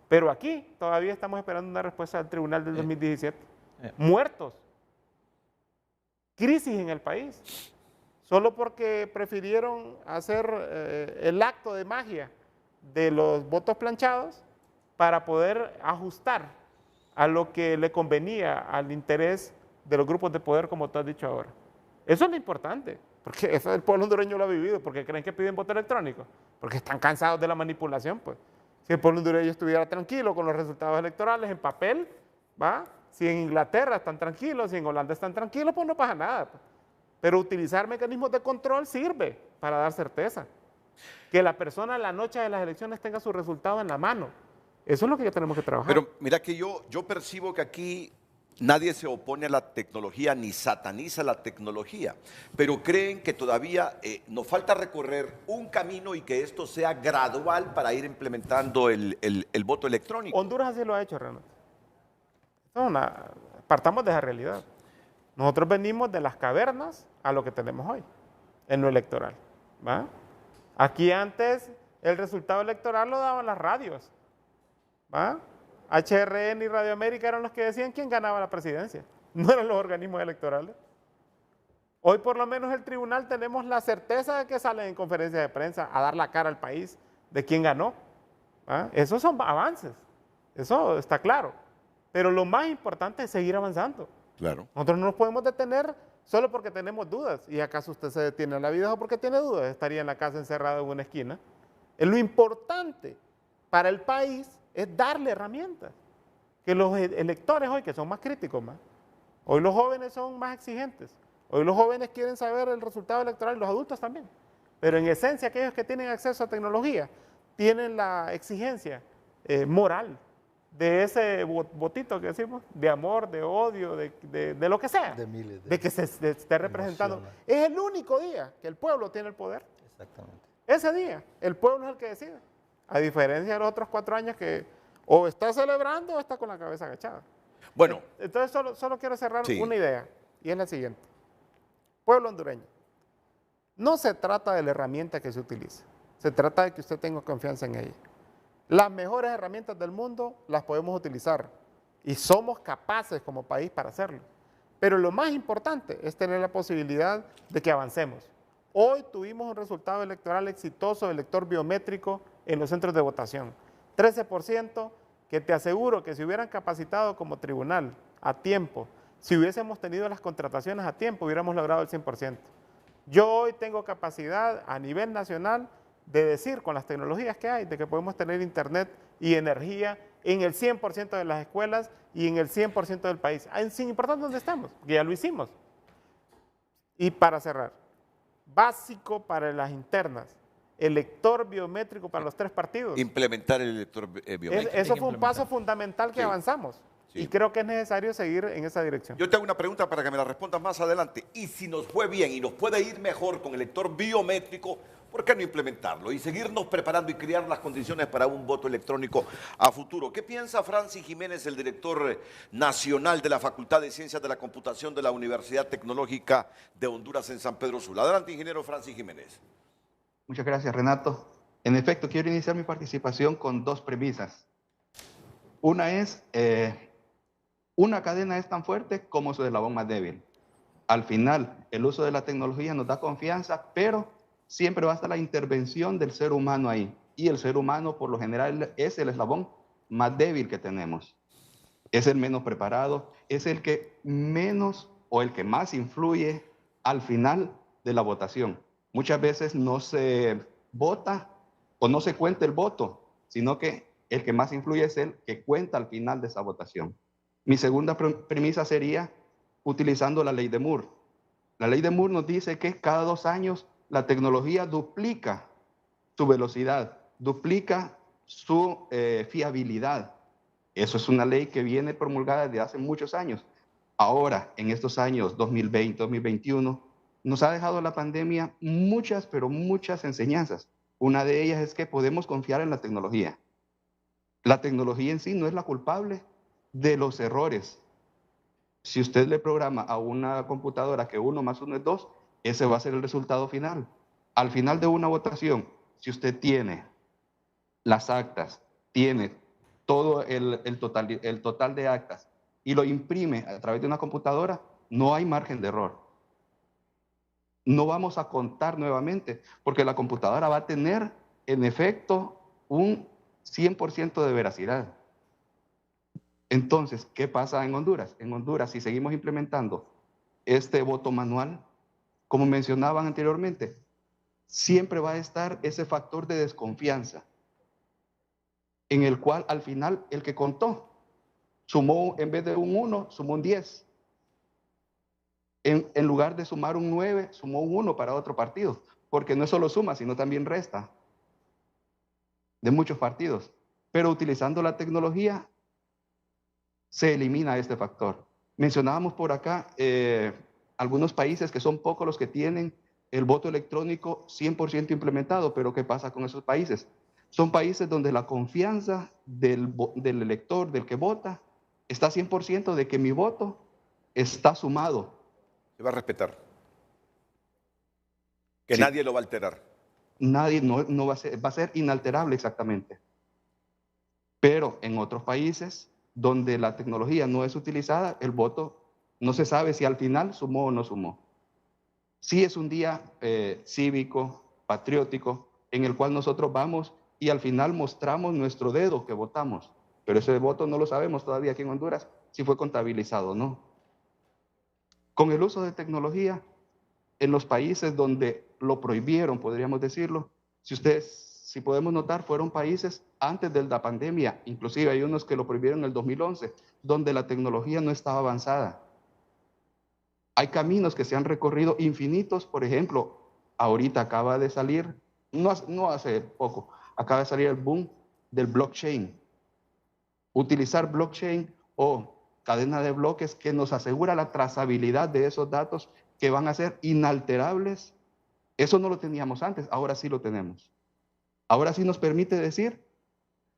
Pero aquí todavía estamos esperando una respuesta del tribunal del 2017. Muertos. Crisis en el país. Solo porque prefirieron hacer el acto de magia de los votos planchados para poder ajustar a lo que le convenía al interés de los grupos de poder, como tú has dicho ahora. Eso es lo importante, porque eso el pueblo hondureño lo ha vivido, porque creen que piden voto electrónico, porque están cansados de la manipulación, pues. Si el pueblo hondureño estuviera tranquilo con los resultados electorales en papel, ¿va? Si en Inglaterra están tranquilos, si en Holanda están tranquilos, pues no pasa nada, pues. Pero utilizar mecanismos de control sirve para dar certeza. Que la persona la noche de las elecciones tenga su resultado en la mano. Eso es lo que ya tenemos que trabajar. Pero mira que yo percibo que aquí nadie se opone a la tecnología ni sataniza la tecnología, pero creen que todavía nos falta recorrer un camino y que esto sea gradual para ir implementando el voto electrónico. Honduras así lo ha hecho, Renato. Partamos de esa realidad. Nosotros venimos de las cavernas a lo que tenemos hoy, en lo electoral. ¿Va? Aquí antes el resultado electoral lo daban las radios. ¿Va? HRN y Radio América eran los que decían quién ganaba la presidencia, no eran los organismos electorales. Hoy por lo menos el tribunal tenemos la certeza de que salen en conferencias de prensa a dar la cara al país de quién ganó. ¿Va? Esos son avances, eso está claro. Pero lo más importante es seguir avanzando. Claro. Nosotros no nos podemos detener solo porque tenemos dudas. ¿Y acaso usted se detiene en la vida o porque tiene dudas? Estaría en la casa encerrado en una esquina. Lo importante para el país es darle herramientas. Que los electores hoy, que son más críticos más, hoy los jóvenes son más exigentes. Hoy los jóvenes quieren saber el resultado electoral, los adultos también. Pero en esencia aquellos que tienen acceso a tecnología tienen la exigencia moral de ese votito que decimos, de amor, de odio, de lo que sea, de que se esté representando. emociones. Es el único día que el pueblo tiene el poder. Exactamente. Ese día, el pueblo es el que decide. A diferencia de los otros 4 años que o está celebrando o está con la cabeza agachada. Bueno, Entonces solo quiero cerrar Sí. una idea, y es la siguiente. Pueblo hondureño, no se trata de la herramienta que se utilice, se trata de que usted tenga confianza en ella. Las mejores herramientas del mundo las podemos utilizar y somos capaces como país para hacerlo. Pero lo más importante es tener la posibilidad de que avancemos. Hoy tuvimos un resultado electoral exitoso del lector biométrico en los centros de votación. 13%, que te aseguro que si hubieran capacitado como tribunal a tiempo, si hubiésemos tenido las contrataciones a tiempo, hubiéramos logrado el 100%. Yo hoy tengo capacidad a nivel nacional de decir con las tecnologías que hay, de que podemos tener internet y energía en el 100% de las escuelas y en el 100% del país, sin importar dónde estamos, que ya lo hicimos. Y para cerrar, básico para las internas, elector biométrico para los 3 partidos. implementar el elector biométrico. Eso fue un paso fundamental que avanzamos. Sí. Y creo que es necesario seguir en esa dirección. Yo te hago una pregunta para que me la respondas más adelante. Y si nos fue bien y nos puede ir mejor con el lector biométrico, ¿por qué no implementarlo y seguirnos preparando y crear las condiciones para un voto electrónico a futuro? ¿Qué piensa Francis Jiménez, el director nacional de la Facultad de Ciencias de la Computación de la Universidad Tecnológica de Honduras en San Pedro Sula? Adelante, ingeniero Francis Jiménez. Muchas gracias, Renato. En efecto, quiero iniciar mi participación con dos premisas. Una es, una cadena es tan fuerte como su eslabón más débil. Al final, el uso de la tecnología nos da confianza, pero siempre va a estar la intervención del ser humano ahí. Y el ser humano, por lo general, es el eslabón más débil que tenemos. Es el menos preparado, es el que menos o el que más influye al final de la votación. Muchas veces no se vota o no se cuenta el voto, sino que el que más influye es el que cuenta al final de esa votación. Mi segunda premisa sería utilizando la ley de Moore. La ley de Moore nos dice que cada 2 años la tecnología duplica su velocidad, duplica su fiabilidad. Eso es una ley que viene promulgada desde hace muchos años. Ahora, en estos años 2020, 2021, nos ha dejado la pandemia muchas, pero muchas enseñanzas. Una de ellas es que podemos confiar en la tecnología. La tecnología en sí no es la culpable de los errores. Si usted le programa a una computadora que 1 más 1 es 2, ese va a ser el resultado final. Al final de una votación, si usted tiene las actas, tiene todo el total de actas y lo imprime a través de una computadora, no hay margen de error. No vamos a contar nuevamente, porque la computadora va a tener, en efecto, un 100% de veracidad. Entonces, ¿qué pasa en Honduras? En Honduras, si seguimos implementando este voto manual, como mencionaban anteriormente, siempre va a estar ese factor de desconfianza, en el cual al final el que contó sumó, en vez de un 1, sumó un 10. En lugar de sumar un 9, sumó un 1 para otro partido, porque no es solo suma, sino también resta de muchos partidos. Pero utilizando la tecnología, se elimina este factor. Mencionábamos por acá algunos países que son pocos los que tienen el voto electrónico 100% implementado, pero ¿qué pasa con esos países? Son países donde la confianza del elector, del que vota, está 100% de que mi voto está sumado. Se va a respetar. Que Sí. nadie lo va a alterar. Nadie, no va a ser inalterable exactamente. Pero en otros países donde la tecnología no es utilizada, el voto no se sabe si al final sumó o no sumó. Sí es un día cívico, patriótico, en el cual nosotros vamos y al final mostramos nuestro dedo que votamos. Pero ese voto no lo sabemos todavía aquí en Honduras si fue contabilizado o no. Con el uso de tecnología, en los países donde lo prohibieron, podríamos decirlo, si podemos notar, fueron países antes de la pandemia, inclusive hay unos que lo prohibieron en el 2011, donde la tecnología no estaba avanzada. Hay caminos que se han recorrido infinitos, por ejemplo, ahorita acaba de salir, no hace poco, acaba de salir el boom del blockchain. Utilizar blockchain o cadena de bloques que nos asegura la trazabilidad de esos datos que van a ser inalterables. Eso no lo teníamos antes, ahora sí lo tenemos. Ahora sí nos permite decir,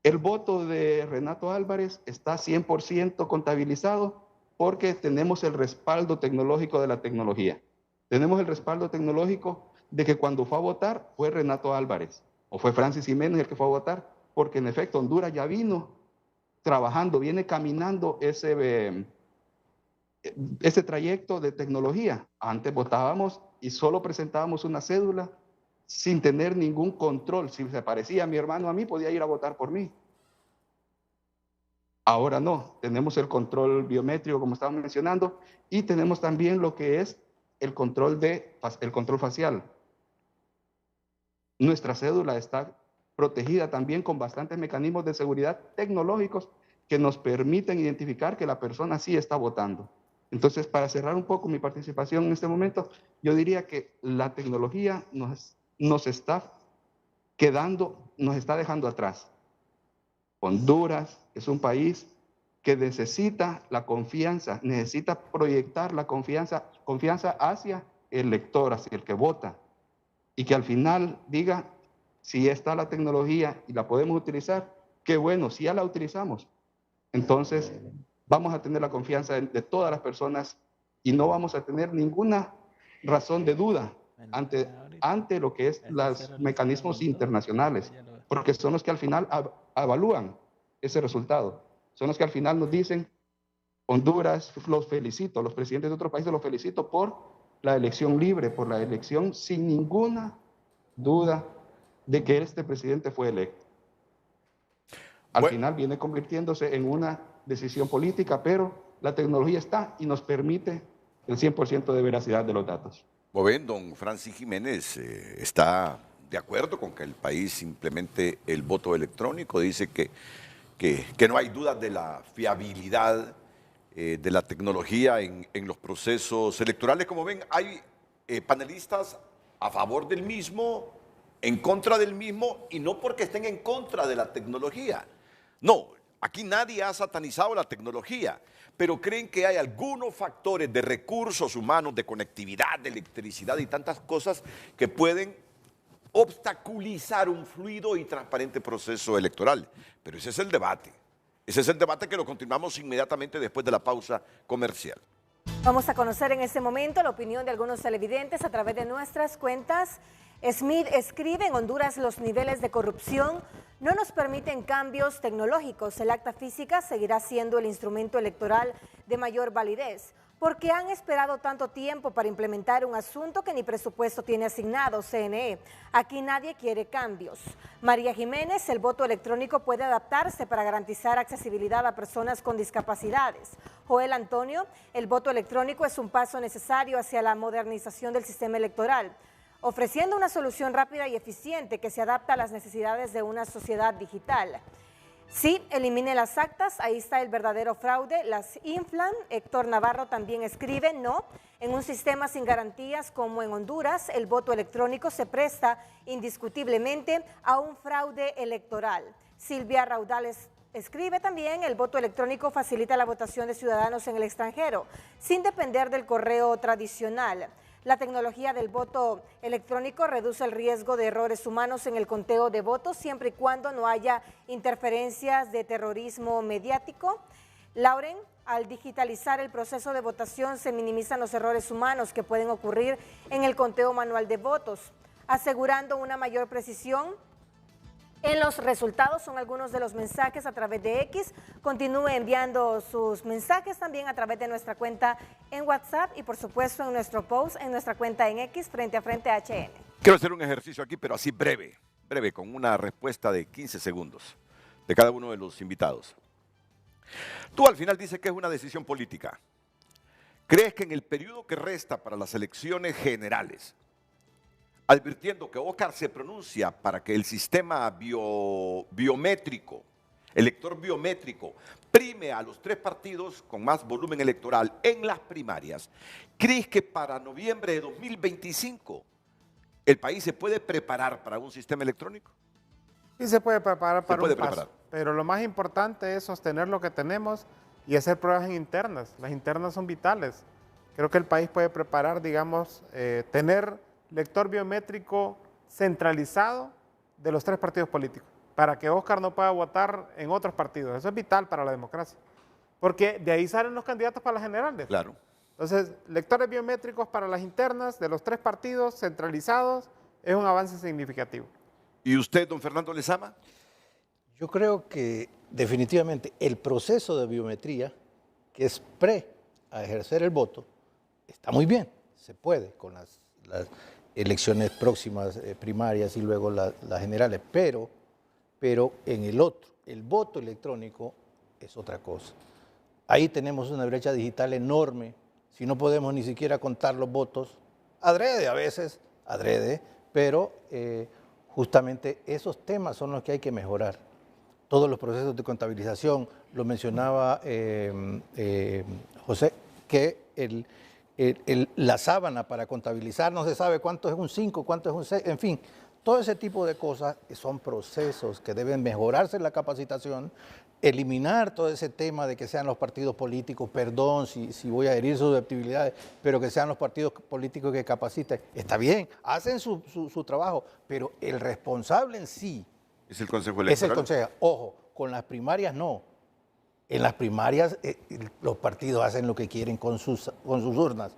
el voto de Renato Álvarez está 100% contabilizado porque tenemos el respaldo tecnológico de la tecnología. Tenemos el respaldo tecnológico de que cuando fue a votar fue Renato Álvarez o fue Francis Jiménez el que fue a votar, porque en efecto Honduras ya vino trabajando, viene caminando ese trayecto de tecnología. Antes votábamos y solo presentábamos una cédula sin tener ningún control. Si se parecía a mi hermano a mí, podía ir a votar por mí. Ahora no, tenemos el control biométrico, como estábamos mencionando, y tenemos también lo que es el control facial. Nuestra cédula está protegida también con bastantes mecanismos de seguridad tecnológicos que nos permiten identificar que la persona sí está votando. Entonces, para cerrar un poco mi participación en este momento, yo diría que la tecnología nos está dejando atrás. Honduras es un país que necesita la confianza, necesita proyectar la confianza hacia el lector, hacia el que vota, y que al final diga, si está la tecnología y la podemos utilizar, qué bueno, si ya la utilizamos, entonces vamos a tener la confianza de todas las personas y no vamos a tener ninguna razón de duda ante lo que es los mecanismos internacionales, porque son los que al final evalúan ese resultado, son los que al final nos dicen, Honduras, los felicito, los presidentes de otros países los felicito por la elección libre, por la elección sin ninguna duda de que este presidente fue electo. Al final viene convirtiéndose en una decisión política, pero la tecnología está y nos permite el 100% de veracidad de los datos. Como ven, don Francis Jiménez está de acuerdo con que el país implemente el voto electrónico, dice que no hay dudas de la fiabilidad de la tecnología en los procesos electorales. Como ven, hay panelistas a favor del mismo, en contra del mismo, y no porque estén en contra de la tecnología. No, aquí nadie ha satanizado la tecnología, pero creen que hay algunos factores de recursos humanos, de conectividad, de electricidad y tantas cosas que pueden obstaculizar un fluido y transparente proceso electoral. Pero ese es el debate. Ese es el debate que lo continuamos inmediatamente después de la pausa comercial. Vamos a conocer en este momento la opinión de algunos televidentes a través de nuestras cuentas. Smith escribe: en Honduras los niveles de corrupción no nos permiten cambios tecnológicos. El acta física seguirá siendo el instrumento electoral de mayor validez. ¿Por qué han esperado tanto tiempo para implementar un asunto que ni presupuesto tiene asignado? CNE, aquí nadie quiere cambios. María Jiménez, el voto electrónico puede adaptarse para garantizar accesibilidad a personas con discapacidades. Joel Antonio, el voto electrónico es un paso necesario hacia la modernización del sistema electoral, ofreciendo una solución rápida y eficiente que se adapta a las necesidades de una sociedad digital. Sí, elimine las actas, ahí está el verdadero fraude, las inflan. Héctor Navarro también escribe: no, en un sistema sin garantías como en Honduras, el voto electrónico se presta indiscutiblemente a un fraude electoral. Silvia Raudales escribe también: el voto electrónico facilita la votación de ciudadanos en el extranjero, sin depender del correo tradicional. La tecnología del voto electrónico reduce el riesgo de errores humanos en el conteo de votos, siempre y cuando no haya interferencias de terrorismo mediático. Lauren, al digitalizar el proceso de votación se minimizan los errores humanos que pueden ocurrir en el conteo manual de votos, asegurando una mayor precisión en los resultados. Son algunos de los mensajes a través de X. Continúe enviando sus mensajes también a través de nuestra cuenta en WhatsApp y por supuesto en nuestro post en nuestra cuenta en X, Frente a Frente HN. Quiero hacer un ejercicio aquí, pero así breve, con una respuesta de 15 segundos de cada uno de los invitados. Tú al final dices que es una decisión política. ¿Crees que en el periodo que resta para las elecciones generales, advirtiendo que Oscar se pronuncia para que el sistema biométrico, elector biométrico, prime a los tres partidos con más volumen electoral en las primarias, crees que para noviembre de 2025 el país se puede preparar para un sistema electrónico? Sí se puede preparar para un paso, pero lo más importante es sostener lo que tenemos y hacer pruebas internas. Las internas son vitales. Creo que el país puede preparar, digamos, tener lector biométrico centralizado de los tres partidos políticos, para que Oscar no pueda votar en otros partidos. Eso es vital para la democracia, porque de ahí salen los candidatos para las generales. Claro. Entonces, lectores biométricos para las internas de los tres partidos centralizados es un avance significativo. ¿Y usted, don Fernando Lezama? Yo creo que definitivamente el proceso de biometría, que es a ejercer el voto, está muy bien, se puede con las elecciones próximas, primarias y luego las generales, pero en el otro, el voto electrónico es otra cosa. Ahí tenemos una brecha digital enorme, si no podemos ni siquiera contar los votos, adrede a veces, pero justamente esos temas son los que hay que mejorar. Todos los procesos de contabilización, lo mencionaba José, que la sábana para contabilizar no se sabe cuánto es un 5, cuánto es un 6, en fin, todo ese tipo de cosas son procesos que deben mejorarse en la capacitación eliminar todo ese tema de que sean los partidos políticos, perdón si voy a herir susceptibilidades, pero que sean los partidos políticos que capaciten. Está bien, hacen su trabajo, pero el responsable en sí es el Consejo Electoral. es el Consejo. Ojo, con las primarias no. En las primarias los partidos hacen lo que quieren con sus urnas.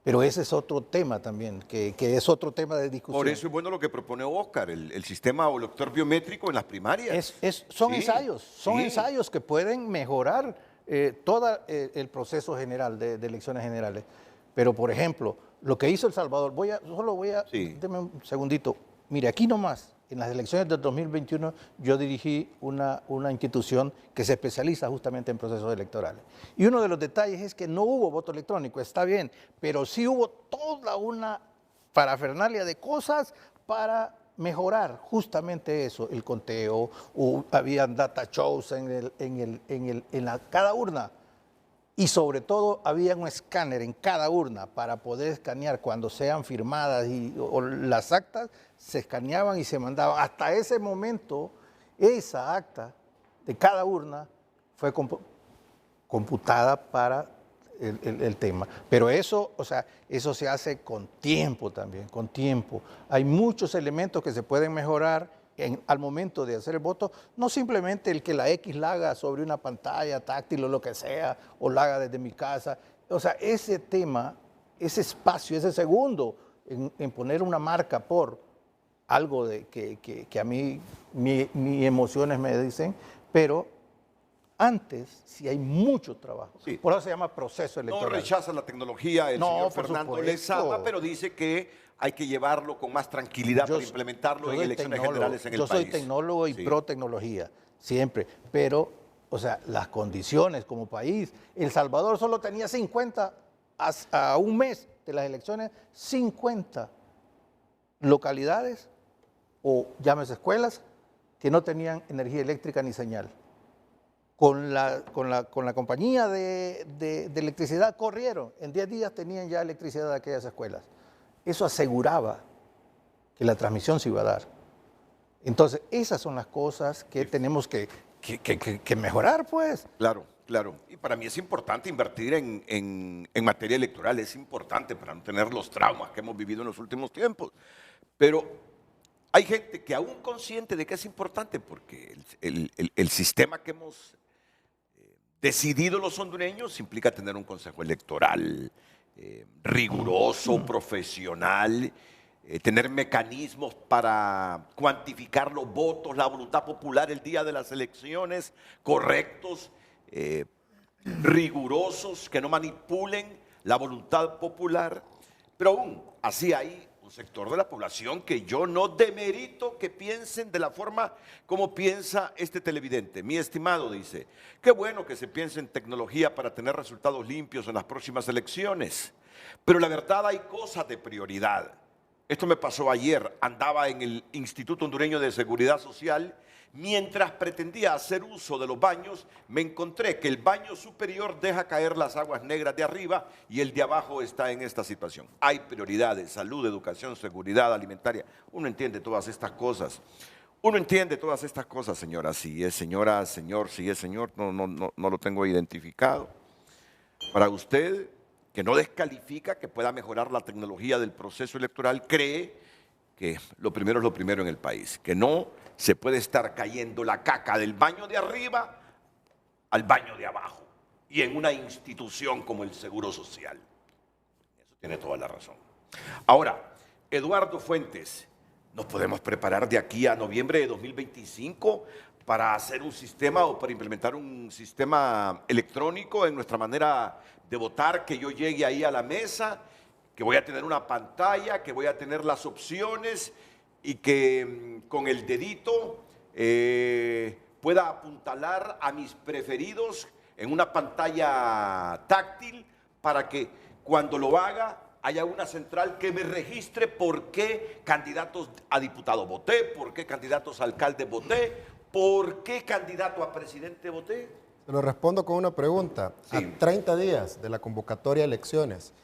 Pero ese es otro tema también, que es otro tema de discusión. Por eso es bueno lo que propone Óscar, el sistema electoral biométrico en las primarias. Son Sí, ensayos que pueden mejorar todo el proceso general de elecciones generales. Pero, por ejemplo, lo que hizo El Salvador, deme un segundito. Mire, aquí nomás, en las elecciones del 2021, yo dirigí una institución que se especializa justamente en procesos electorales. Y uno de los detalles es que no hubo voto electrónico, está bien, pero sí hubo toda una parafernalia de cosas para mejorar justamente eso, el conteo, habían data shows en cada urna. Y sobre todo había un escáner en cada urna para poder escanear cuando sean firmadas o las actas, se escaneaban y se mandaban. Hasta ese momento, esa acta de cada urna fue computada para el tema. Pero eso, eso se hace con tiempo también, con tiempo. Hay muchos elementos que se pueden mejorar al momento de hacer el voto, no simplemente el que la X la haga sobre una pantalla táctil o lo que sea, o la haga desde mi casa. O sea, ese tema, ese espacio, ese segundo en poner una marca por algo que a mí mis emociones me dicen, pero antes sí hay mucho trabajo. Sí. Por eso se llama proceso electoral. No rechaza la tecnología el señor Fernando Lezama, pero dice que hay que llevarlo con más tranquilidad para implementarlo en elecciones generales en el país. Yo soy tecnólogo y pro tecnología, siempre, pero, las condiciones como país, El Salvador solo tenía 50, a un mes de las elecciones, 50 localidades, o llámese escuelas, que no tenían energía eléctrica ni señal. Con la compañía de electricidad corrieron, en 10 días tenían ya electricidad de aquellas escuelas. Eso aseguraba que la transmisión se iba a dar. Entonces, esas son las cosas que tenemos que mejorar, pues. Claro, claro. Y para mí es importante invertir en materia electoral, es importante para no tener los traumas que hemos vivido en los últimos tiempos. Pero hay gente que aún consciente de que es importante, porque el sistema que hemos decidido los hondureños implica tener un consejo electoral riguroso, profesional, tener mecanismos para cuantificar los votos, la voluntad popular el día de las elecciones, correctos, rigurosos, que no manipulen la voluntad popular. Pero aún así hay un sector de la población que yo no demerito que piensen de la forma como piensa este televidente. Mi estimado dice, qué bueno que se piense en tecnología para tener resultados limpios en las próximas elecciones, pero la verdad hay cosas de prioridad. Esto me pasó ayer, andaba en el Instituto Hondureño de Seguridad Social, mientras pretendía hacer uso de los baños, me encontré que el baño superior deja caer las aguas negras de arriba y el de abajo está en esta situación. Hay prioridades, salud, educación, seguridad alimentaria. Uno entiende todas estas cosas. Uno entiende todas estas cosas, señora. Si es señora, señor, si es señor, no lo tengo identificado. Para usted, que no descalifica que pueda mejorar la tecnología del proceso electoral, cree que lo primero es lo primero en el país, que no se puede estar cayendo la caca del baño de arriba al baño de abajo, y en una institución como el Seguro Social. Eso tiene toda la razón. Ahora, Eduardo Fuentes, ¿nos podemos preparar de aquí a noviembre de 2025 para hacer un sistema o para implementar un sistema electrónico en nuestra manera de votar, que yo llegue ahí a la mesa, que voy a tener una pantalla, que voy a tener las opciones y que con el dedito pueda apuntalar a mis preferidos en una pantalla táctil para que cuando lo haga haya una central que me registre por qué candidatos a diputado voté, por qué candidatos a alcalde voté, por qué candidato a presidente voté? Se lo respondo con una pregunta. Sí. A 30 días de la convocatoria a elecciones,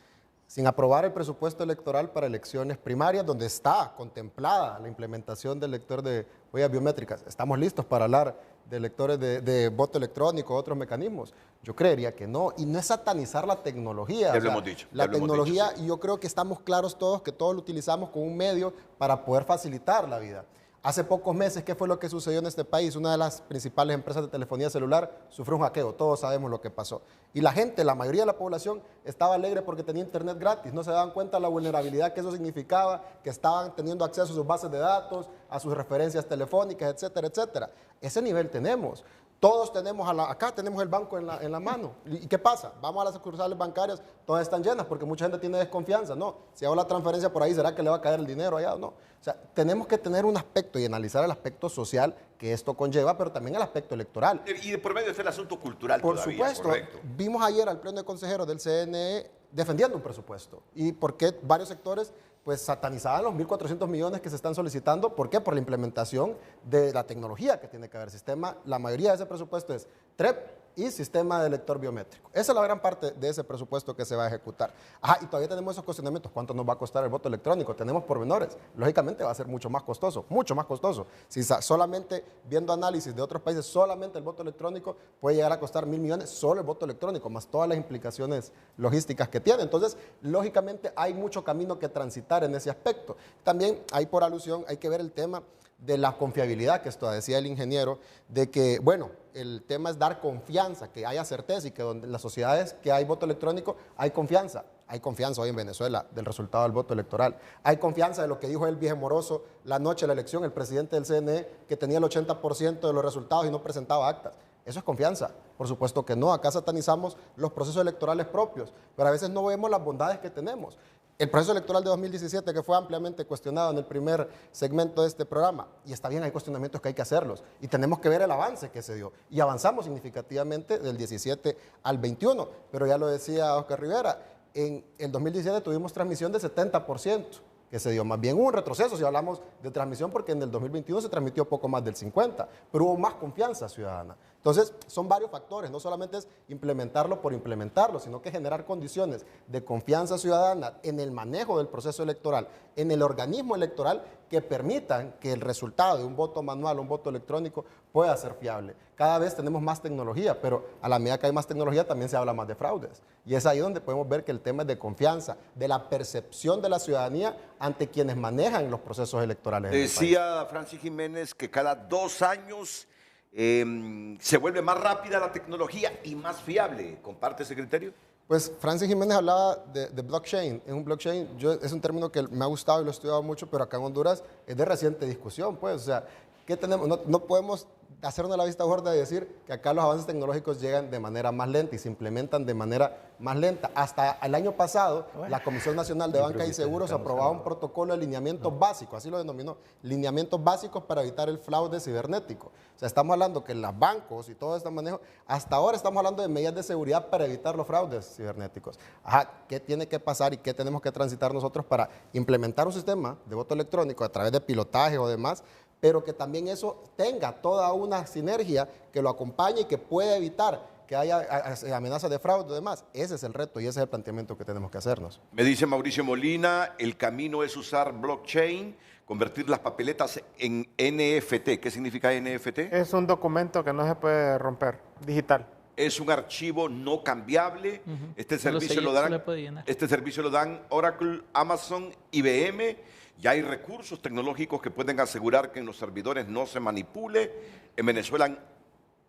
sin aprobar el presupuesto electoral para elecciones primarias, donde está contemplada la implementación del lector de huellas biométricas. Estamos listos para hablar de lectores de voto electrónico, otros mecanismos. Yo creería que no, y no es satanizar la tecnología. Ya lo hemos dicho. La tecnología, y yo creo que estamos claros todos que todos lo utilizamos como un medio para poder facilitar la vida. Hace pocos meses, ¿qué fue lo que sucedió en este país? Una de las principales empresas de telefonía celular sufrió un hackeo, todos sabemos lo que pasó. Y la gente, la mayoría de la población, estaba alegre porque tenía internet gratis, no se daban cuenta de la vulnerabilidad que eso significaba, que estaban teniendo acceso a sus bases de datos, a sus referencias telefónicas, etcétera, etcétera. Ese nivel tenemos. Todos tenemos, acá tenemos el banco en la mano. ¿Y qué pasa? Vamos a las sucursales bancarias, todas están llenas porque mucha gente tiene desconfianza. No, si hago la transferencia por ahí, ¿será que le va a caer el dinero allá o no? O sea, tenemos que tener un aspecto y analizar el aspecto social que esto conlleva, pero también el aspecto electoral. Y de por medio está el asunto cultural Por todavía, supuesto, correcto. vimos ayer al pleno de consejeros del CNE defendiendo un presupuesto. ¿Y por qué varios sectores pues satanizaban los 1.400 millones que se están solicitando? ¿Por qué? Por la implementación de la tecnología que tiene que haber. Sistema, la mayoría de ese presupuesto es TREP y sistema de lector biométrico. Esa es la gran parte de ese presupuesto que se va a ejecutar. Ajá, y todavía tenemos esos cuestionamientos. ¿Cuánto nos va a costar el voto electrónico? Tenemos pormenores. Lógicamente va a ser mucho más costoso, mucho más costoso. Si solamente viendo análisis de otros países, solamente el voto electrónico puede llegar a costar 1.000 millones, solo el voto electrónico, más todas las implicaciones logísticas que tiene. Entonces, lógicamente hay mucho camino que transitar en ese aspecto. También hay por alusión, hay que ver el tema de la confiabilidad, que esto decía el ingeniero, de que, bueno, el tema es dar confianza, que haya certeza y que donde en las sociedades que hay voto electrónico hay confianza. Hay confianza hoy en Venezuela del resultado del voto electoral. Hay confianza de lo que dijo el Moroso la noche de la elección, el presidente del CNE, que tenía el 80% de los resultados y no presentaba actas. Eso es confianza. Por supuesto que no. Acá satanizamos los procesos electorales propios, pero a veces no vemos las bondades que tenemos. El proceso electoral de 2017, que fue ampliamente cuestionado en el primer segmento de este programa, y está bien, hay cuestionamientos que hay que hacerlos, y tenemos que ver el avance que se dio, y avanzamos significativamente del 17 al 21, pero ya lo decía Oscar Rivera, en el 2017 tuvimos transmisión del 70%, que se dio más bien un retroceso si hablamos de transmisión, porque en el 2021 se transmitió poco más del 50%, pero hubo más confianza ciudadana. Entonces, son varios factores, no solamente es implementarlo por implementarlo, sino que generar condiciones de confianza ciudadana en el manejo del proceso electoral, en el organismo electoral, que permitan que el resultado de un voto manual o un voto electrónico pueda ser fiable. Cada vez tenemos más tecnología, pero a la medida que hay más tecnología también se habla más de fraudes. Y es ahí donde podemos ver que el tema es de confianza, de la percepción de la ciudadanía ante quienes manejan los procesos electorales. Decía Francis Jiménez que cada 2 años se vuelve más rápida la tecnología y más fiable. ¿Comparte ese criterio? Pues Francis Jiménez hablaba de blockchain. En un blockchain es un término que me ha gustado y lo he estudiado mucho, pero acá en Honduras es de reciente discusión, pues. O sea, ¿qué tenemos? No podemos hacernos la vista gorda y decir que acá los avances tecnológicos llegan de manera más lenta y se implementan de manera más lenta. Hasta el año pasado, la Comisión Nacional de Banca y Seguros aprobaba un protocolo de lineamientos básicos, así lo denominó, lineamientos básicos para evitar el fraude cibernético. O sea, estamos hablando que los bancos y todo este manejo, hasta ahora estamos hablando de medidas de seguridad para evitar los fraudes cibernéticos. Ajá, ¿qué tiene que pasar y qué tenemos que transitar nosotros para implementar un sistema de voto electrónico a través de pilotaje o demás, pero que también eso tenga toda una sinergia que lo acompañe y que pueda evitar que haya amenazas de fraude y demás? Ese es el reto y ese es el planteamiento que tenemos que hacernos. Me dice Mauricio Molina, el camino es usar blockchain, convertir las papeletas en NFT. ¿Qué significa NFT? Es un documento que no se puede romper, digital. Es un archivo no cambiable. Este servicio lo dan Oracle, Amazon, IBM. Ya hay recursos tecnológicos que pueden asegurar que en los servidores no se manipule. En Venezuela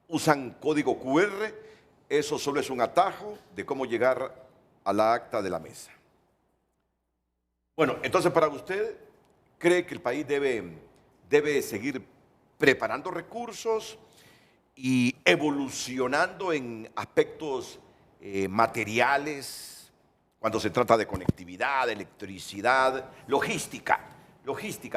usan código QR. Eso solo es un atajo de cómo llegar a la acta de la mesa. Bueno, entonces para usted, ¿cree que el país debe seguir preparando recursos y evolucionando en aspectos materiales, cuando se trata de conectividad, de electricidad, logística,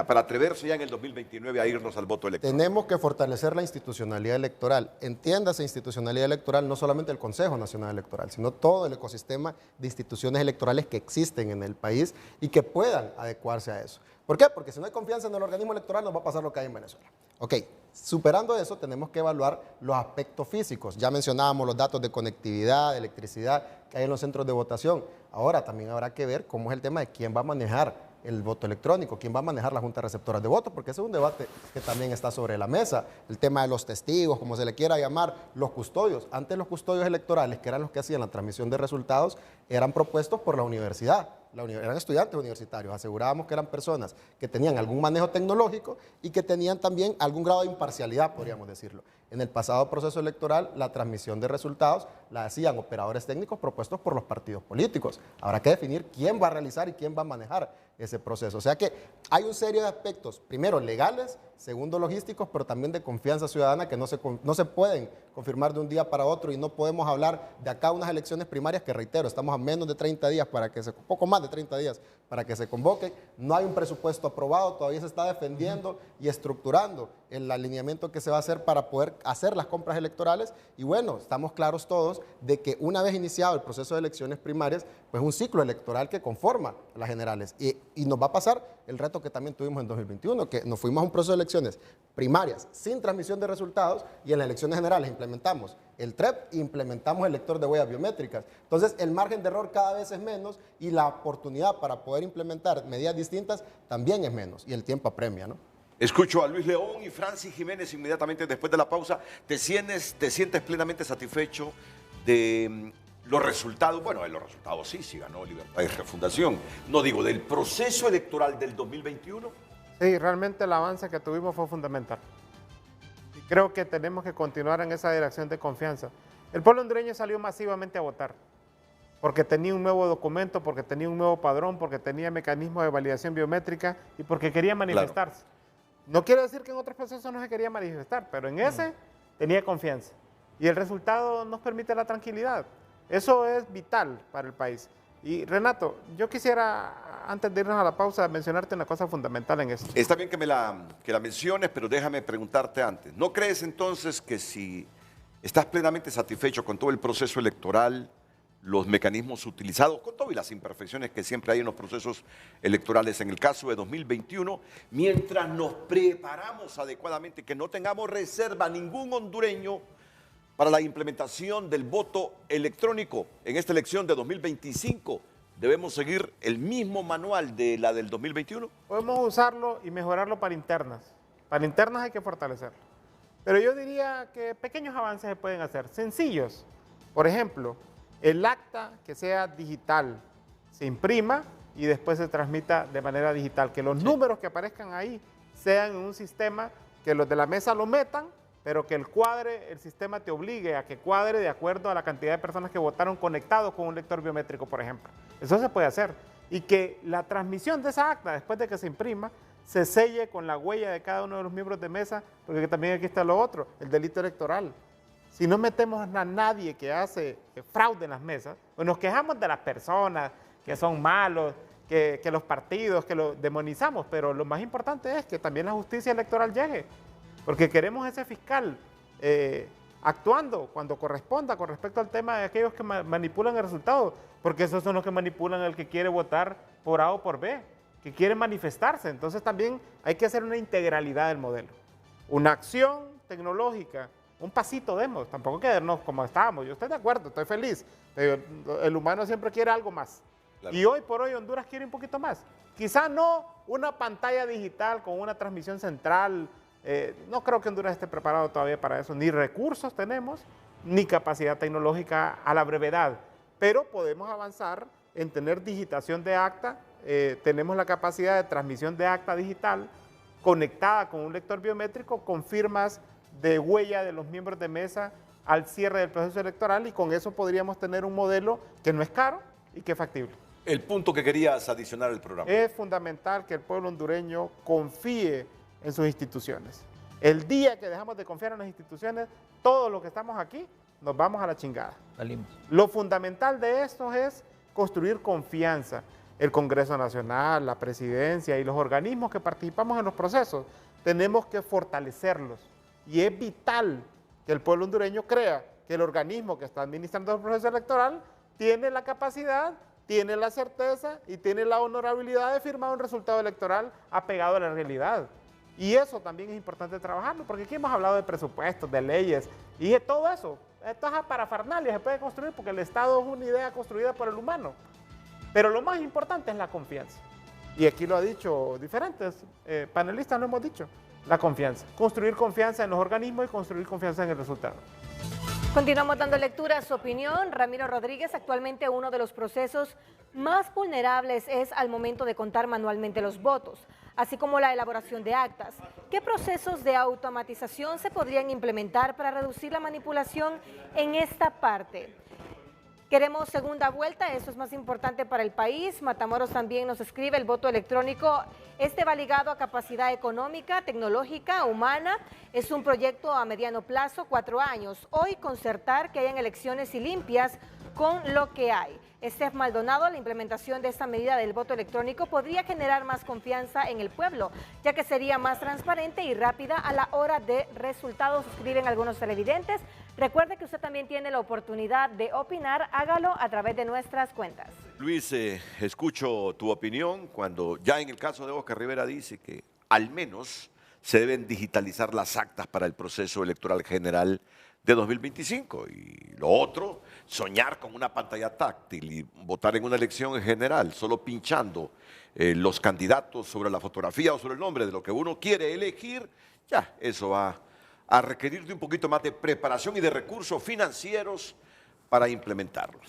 para atreverse ya en el 2029 a irnos al voto electoral? Tenemos que fortalecer la institucionalidad electoral. Entiéndase institucionalidad electoral, no solamente el Consejo Nacional Electoral, sino todo el ecosistema de instituciones electorales que existen en el país y que puedan adecuarse a eso. ¿Por qué? Porque si no hay confianza en el organismo electoral, nos va a pasar lo que hay en Venezuela. Ok, Superando eso, tenemos que evaluar los aspectos físicos. Ya mencionábamos los datos de conectividad, de electricidad que hay en los centros de votación. Ahora también habrá que ver cómo es el tema de quién va a manejar el voto electrónico, quién va a manejar la Junta Receptora de Votos, porque ese es un debate que también está sobre la mesa. El tema de los testigos, como se le quiera llamar, los custodios. Antes los custodios electorales, que eran los que hacían la transmisión de resultados, eran propuestos por la universidad. Eran estudiantes universitarios, asegurábamos que eran personas que tenían algún manejo tecnológico y que tenían también algún grado de imparcialidad, podríamos decirlo. En el pasado proceso electoral, la transmisión de resultados la hacían operadores técnicos propuestos por los partidos políticos. Habrá que definir quién va a realizar y quién va a manejar ese proceso. O sea que hay un serie de aspectos, primero legales, segundo logísticos, pero también de confianza ciudadana que no se pueden confirmar de un día para otro y no podemos hablar de acá unas elecciones primarias que, reitero, estamos a menos de 30 días poco más de 30 días para que se convoquen. No hay un presupuesto aprobado, todavía se está defendiendo y estructurando el alineamiento que se va a hacer para poder hacer las compras electorales. Y bueno, estamos claros todos de que una vez iniciado el proceso de elecciones primarias, pues un ciclo electoral que conforma las generales. Y nos va a pasar el reto que también tuvimos en 2021, que nos fuimos a un proceso de elecciones primarias sin transmisión de resultados y en las elecciones generales implementamos el TREP e implementamos el lector de huellas biométricas. Entonces, el margen de error cada vez es menos y la oportunidad para poder implementar medidas distintas también es menos y el tiempo apremia, ¿no? Escucho a Luis León y Francis Jiménez inmediatamente después de la pausa. ¿Te sientes plenamente satisfecho de los resultados? Bueno, de los resultados sí ganó Libertad y Refundación. No digo, del proceso electoral del 2021. Sí, realmente el avance que tuvimos fue fundamental. Y creo que tenemos que continuar en esa dirección de confianza. El pueblo hondureño salió masivamente a votar porque tenía un nuevo documento, porque tenía un nuevo padrón, porque tenía mecanismos de validación biométrica y porque quería manifestarse. Claro. No quiere decir que en otros procesos no se quería manifestar, pero en ese tenía confianza. Y el resultado nos permite la tranquilidad. Eso es vital para el país. Y Renato, yo quisiera, antes de irnos a la pausa, mencionarte una cosa fundamental en esto. Está bien que la menciones, pero déjame preguntarte antes. ¿No crees entonces que si estás plenamente satisfecho con todo el proceso electoral, los mecanismos utilizados, con todo y las imperfecciones que siempre hay en los procesos electorales, en el caso de 2021, mientras nos preparamos adecuadamente, que no tengamos reserva ningún hondureño para la implementación del voto electrónico en esta elección de 2025, ¿debemos seguir el mismo manual de la del 2021? Podemos usarlo y mejorarlo para internas. Para internas hay que fortalecerlo. Pero yo diría que pequeños avances se pueden hacer, sencillos. Por ejemplo, el acta que sea digital, se imprima y después se transmita de manera digital. Que los números que aparezcan ahí sean en un sistema que los de la mesa lo metan, pero que el sistema te obligue a que cuadre de acuerdo a la cantidad de personas que votaron conectados con un lector biométrico, por ejemplo. Eso se puede hacer. Y que la transmisión de esa acta, después de que se imprima, se selle con la huella de cada uno de los miembros de mesa, porque también aquí está lo otro, el delito electoral. Si no metemos a nadie que hace fraude en las mesas, pues nos quejamos de las personas que son malos, que los partidos, que lo demonizamos, pero lo más importante es que también la justicia electoral llegue, porque queremos ese fiscal actuando cuando corresponda con respecto al tema de aquellos que manipulan el resultado, porque esos son los que manipulan al que quiere votar por A o por B, que quiere manifestarse. Entonces también hay que hacer una integralidad del modelo, una acción tecnológica. Un pasito demos, tampoco quedarnos como estábamos. Yo estoy de acuerdo, estoy feliz. Pero el humano siempre quiere algo más. Claro. Y hoy por hoy Honduras quiere un poquito más. Quizá no una pantalla digital con una transmisión central. No creo que Honduras esté preparado todavía para eso. Ni recursos tenemos, ni capacidad tecnológica a la brevedad. Pero podemos avanzar en tener digitación de acta. Tenemos la capacidad de transmisión de acta digital conectada con un lector biométrico con firmas de huella de los miembros de mesa al cierre del proceso electoral y con eso podríamos tener un modelo que no es caro y que es factible. El punto que querías adicionar al programa. Es fundamental que el pueblo hondureño confíe en sus instituciones. El día que dejamos de confiar en las instituciones, todos los que estamos aquí nos vamos a la chingada. Salimos. Lo fundamental de esto es construir confianza. El Congreso Nacional, la Presidencia y los organismos que participamos en los procesos, tenemos que fortalecerlos. Y es vital que el pueblo hondureño crea que el organismo que está administrando el proceso electoral tiene la capacidad, tiene la certeza y tiene la honorabilidad de firmar un resultado electoral apegado a la realidad. Y eso también es importante trabajarlo, porque aquí hemos hablado de presupuestos, de leyes, y de todo eso. Esto es parafernalia, se puede construir porque el Estado es una idea construida por el humano. Pero lo más importante es la confianza. Y aquí lo ha dicho diferentes panelistas, lo hemos dicho. La confianza. Construir confianza en los organismos y construir confianza en el resultado. Continuamos dando lectura a su opinión. Ramiro Rodríguez, actualmente uno de los procesos más vulnerables es al momento de contar manualmente los votos, así como la elaboración de actas. ¿Qué procesos de automatización se podrían implementar para reducir la manipulación en esta parte? Queremos segunda vuelta, eso es más importante para el país. Matamoros también nos escribe, el voto electrónico, va ligado a capacidad económica, tecnológica, humana. Es un proyecto a mediano plazo, 4 años. Hoy concertar que hayan elecciones y limpias con lo que hay. Estef Maldonado, la implementación de esta medida del voto electrónico podría generar más confianza en el pueblo, ya que sería más transparente y rápida a la hora de resultados, escriben algunos televidentes. Recuerde que usted también tiene la oportunidad de opinar, hágalo a través de nuestras cuentas. Luis, escucho tu opinión cuando ya en el caso de Óscar Rivera dice que al menos se deben digitalizar las actas para el proceso electoral general de 2025. Y lo otro, soñar con una pantalla táctil y votar en una elección en general, solo pinchando los candidatos sobre la fotografía o sobre el nombre de lo que uno quiere elegir, ya, eso va a requerir de un poquito más de preparación y de recursos financieros para implementarlo.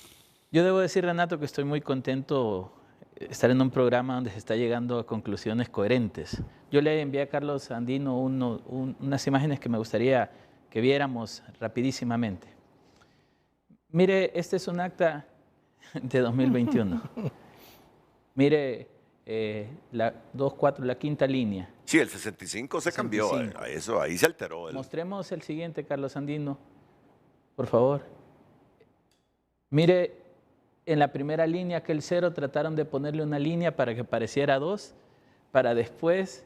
Yo debo decir, Renato, que estoy muy contento de estar en un programa donde se está llegando a conclusiones coherentes. Yo le envié a Carlos Andino unas imágenes que me gustaría que viéramos rapidísimamente. Mire, este es un acta de 2021. Mire, la 2.4, la quinta línea. Sí, el 65 se cambió, eso ahí se alteró. Mostremos el siguiente, Carlos Andino, por favor. Mire, en la primera línea, aquel 0, trataron de ponerle una línea para que pareciera 2, para después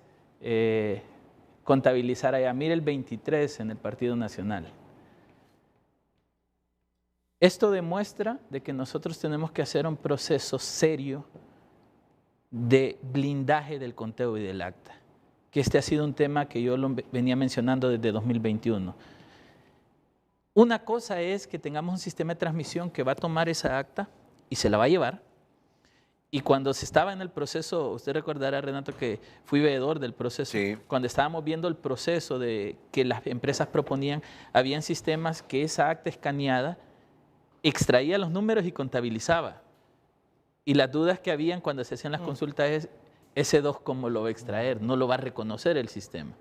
contabilizar allá. Mire el 23 en el Partido Nacional. Esto demuestra de que nosotros tenemos que hacer un proceso serio de blindaje del conteo y del acta, que este ha sido un tema que yo lo venía mencionando desde 2021. Una cosa es que tengamos un sistema de transmisión que va a tomar esa acta y se la va a llevar. Y cuando se estaba en el proceso, usted recordará, Renato, que fui veedor del proceso. Sí. Cuando estábamos viendo el proceso de que las empresas proponían, habían sistemas que esa acta escaneada extraía los números y contabilizaba. Y las dudas que habían cuando se hacían las consultas es, ese 2, ¿cómo lo va a extraer? No lo va a reconocer el sistema.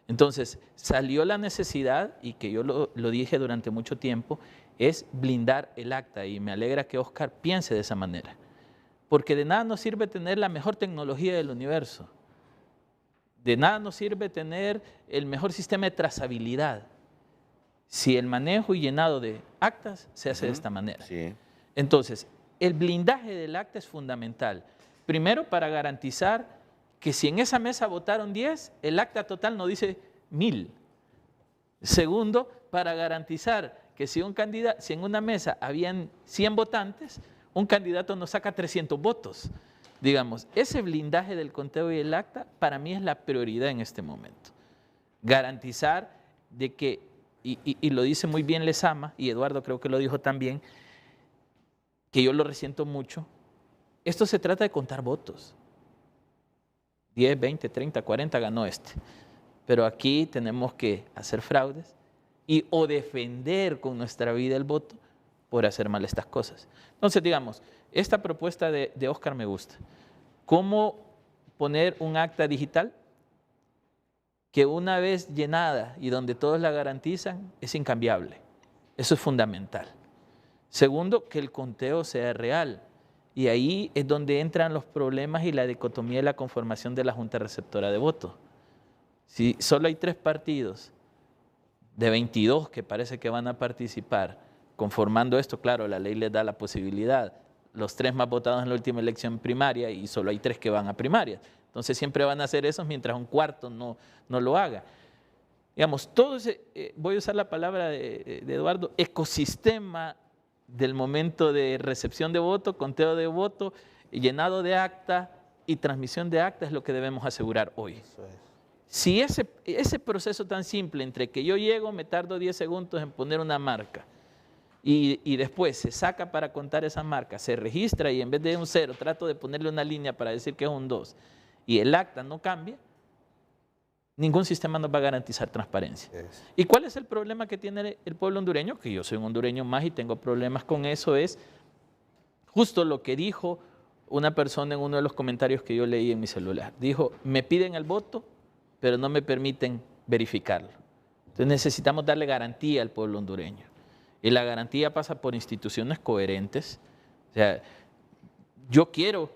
Entonces, salió la necesidad, y que yo lo dije durante mucho tiempo, es blindar el acta, y me alegra que Óscar piense de esa manera. Porque de nada nos sirve tener la mejor tecnología del universo. De nada nos sirve tener el mejor sistema de trazabilidad si el manejo y llenado de actas se hace de esta manera. Sí. Entonces, el blindaje del acta es fundamental. Primero, para garantizar que si en esa mesa votaron 10, el acta total no dice 1000. Segundo, para garantizar que si en una mesa habían 100 votantes, un candidato no saca 300 votos. Digamos, ese blindaje del conteo y el acta para mí es la prioridad en este momento. Garantizar de que, y lo dice muy bien Lezama, y Eduardo creo que lo dijo también, que yo lo resiento mucho, esto se trata de contar votos. 10, 20, 30, 40 ganó este. Pero aquí tenemos que hacer fraudes o defender con nuestra vida el voto por hacer mal estas cosas. Entonces, digamos, esta propuesta de Óscar me gusta. ¿Cómo poner un acta digital que una vez llenada y donde todos la garantizan es incambiable? Eso es fundamental. Segundo, que el conteo sea real. Y ahí es donde entran los problemas y la dicotomía de la conformación de la Junta Receptora de Votos. Si solo hay 3 partidos de 22 que parece que van a participar conformando esto, claro, la ley les da la posibilidad, los 3 más votados en la última elección primaria y solo hay 3 que van a primarias. Entonces siempre van a hacer esos mientras un cuarto no lo haga. Digamos, todo ese, voy a usar la palabra de Eduardo, ecosistema del momento de recepción de voto, conteo de voto, llenado de acta y transmisión de acta es lo que debemos asegurar hoy. Si ese proceso tan simple entre que yo llego, me tardo 10 segundos en poner una marca y después se saca para contar esa marca, se registra y en vez de un 0 trato de ponerle una línea para decir que es un 2 y el acta no cambia, ningún sistema nos va a garantizar transparencia. ¿Y cuál es el problema que tiene el pueblo hondureño? Que yo soy un hondureño más y tengo problemas con eso, es justo lo que dijo una persona en uno de los comentarios que yo leí en mi celular. Dijo, me piden el voto, pero no me permiten verificarlo. Entonces necesitamos darle garantía al pueblo hondureño. Y la garantía pasa por instituciones coherentes. O sea, yo quiero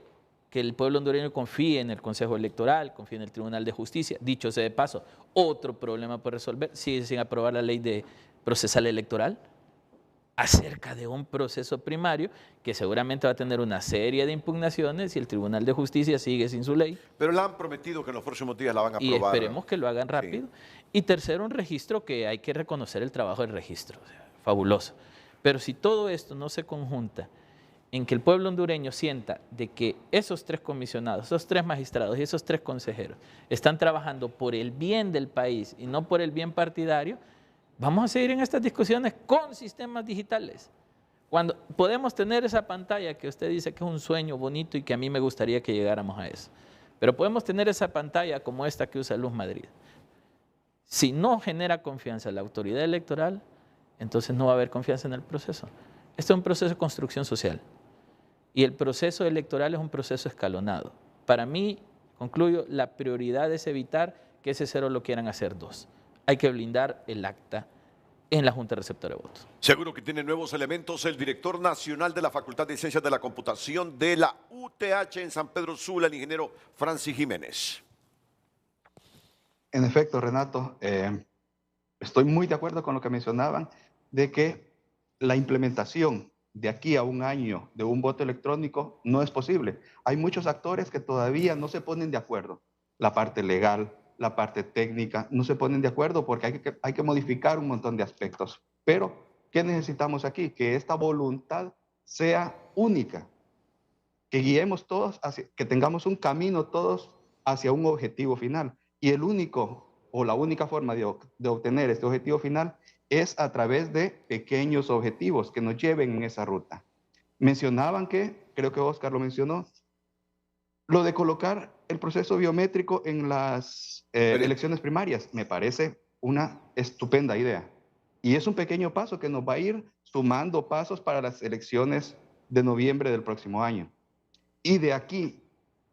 que el pueblo hondureño confíe en el Consejo Electoral, confíe en el Tribunal de Justicia. Dicho sea de paso, otro problema por resolver, sigue sin aprobar la ley de procesal electoral acerca de un proceso primario que seguramente va a tener una serie de impugnaciones y el Tribunal de Justicia sigue sin su ley. Pero le han prometido que en los próximos días la van a Y aprobar. esperemos que lo hagan rápido. Sí. Y tercero, un registro que hay que reconocer el trabajo del registro. O sea, fabuloso. Pero si todo esto no se conjunta en que el pueblo hondureño sienta de que esos 3 comisionados, esos 3 magistrados y esos 3 consejeros están trabajando por el bien del país y no por el bien partidario, vamos a seguir en estas discusiones con sistemas digitales. Cuando podemos tener esa pantalla que usted dice que es un sueño bonito y que a mí me gustaría que llegáramos a eso, pero podemos tener esa pantalla como esta que usa Luz Madrid. Si no genera confianza la autoridad electoral, entonces no va a haber confianza en el proceso. Este es un proceso de construcción social y el proceso electoral es un proceso escalonado. Para mí, concluyo, la prioridad es evitar que ese 0 lo quieran hacer 2. Hay que blindar el acta en la Junta Receptora de Votos. Seguro que tiene nuevos elementos el director nacional de la Facultad de Ciencias de la Computación de la UTH en San Pedro Sula, el ingeniero Francis Jiménez. En efecto, Renato, estoy muy de acuerdo con lo que mencionaban de que la implementación de aquí a un año de un voto electrónico no es posible. Hay muchos actores que todavía no se ponen de acuerdo. La parte legal, la parte técnica, no se ponen de acuerdo porque hay que modificar un montón de aspectos. Pero, ¿qué necesitamos aquí? Que esta voluntad sea única, que guiemos todos, que tengamos un camino todos hacia un objetivo final. Y el único o la única forma de obtener este objetivo final es a través de pequeños objetivos que nos lleven en esa ruta. Mencionaban que, creo que Oscar lo mencionó, lo de colocar el proceso biométrico en las elecciones primarias me parece una estupenda idea. Y es un pequeño paso que nos va a ir sumando pasos para las elecciones de noviembre del próximo año. Y de aquí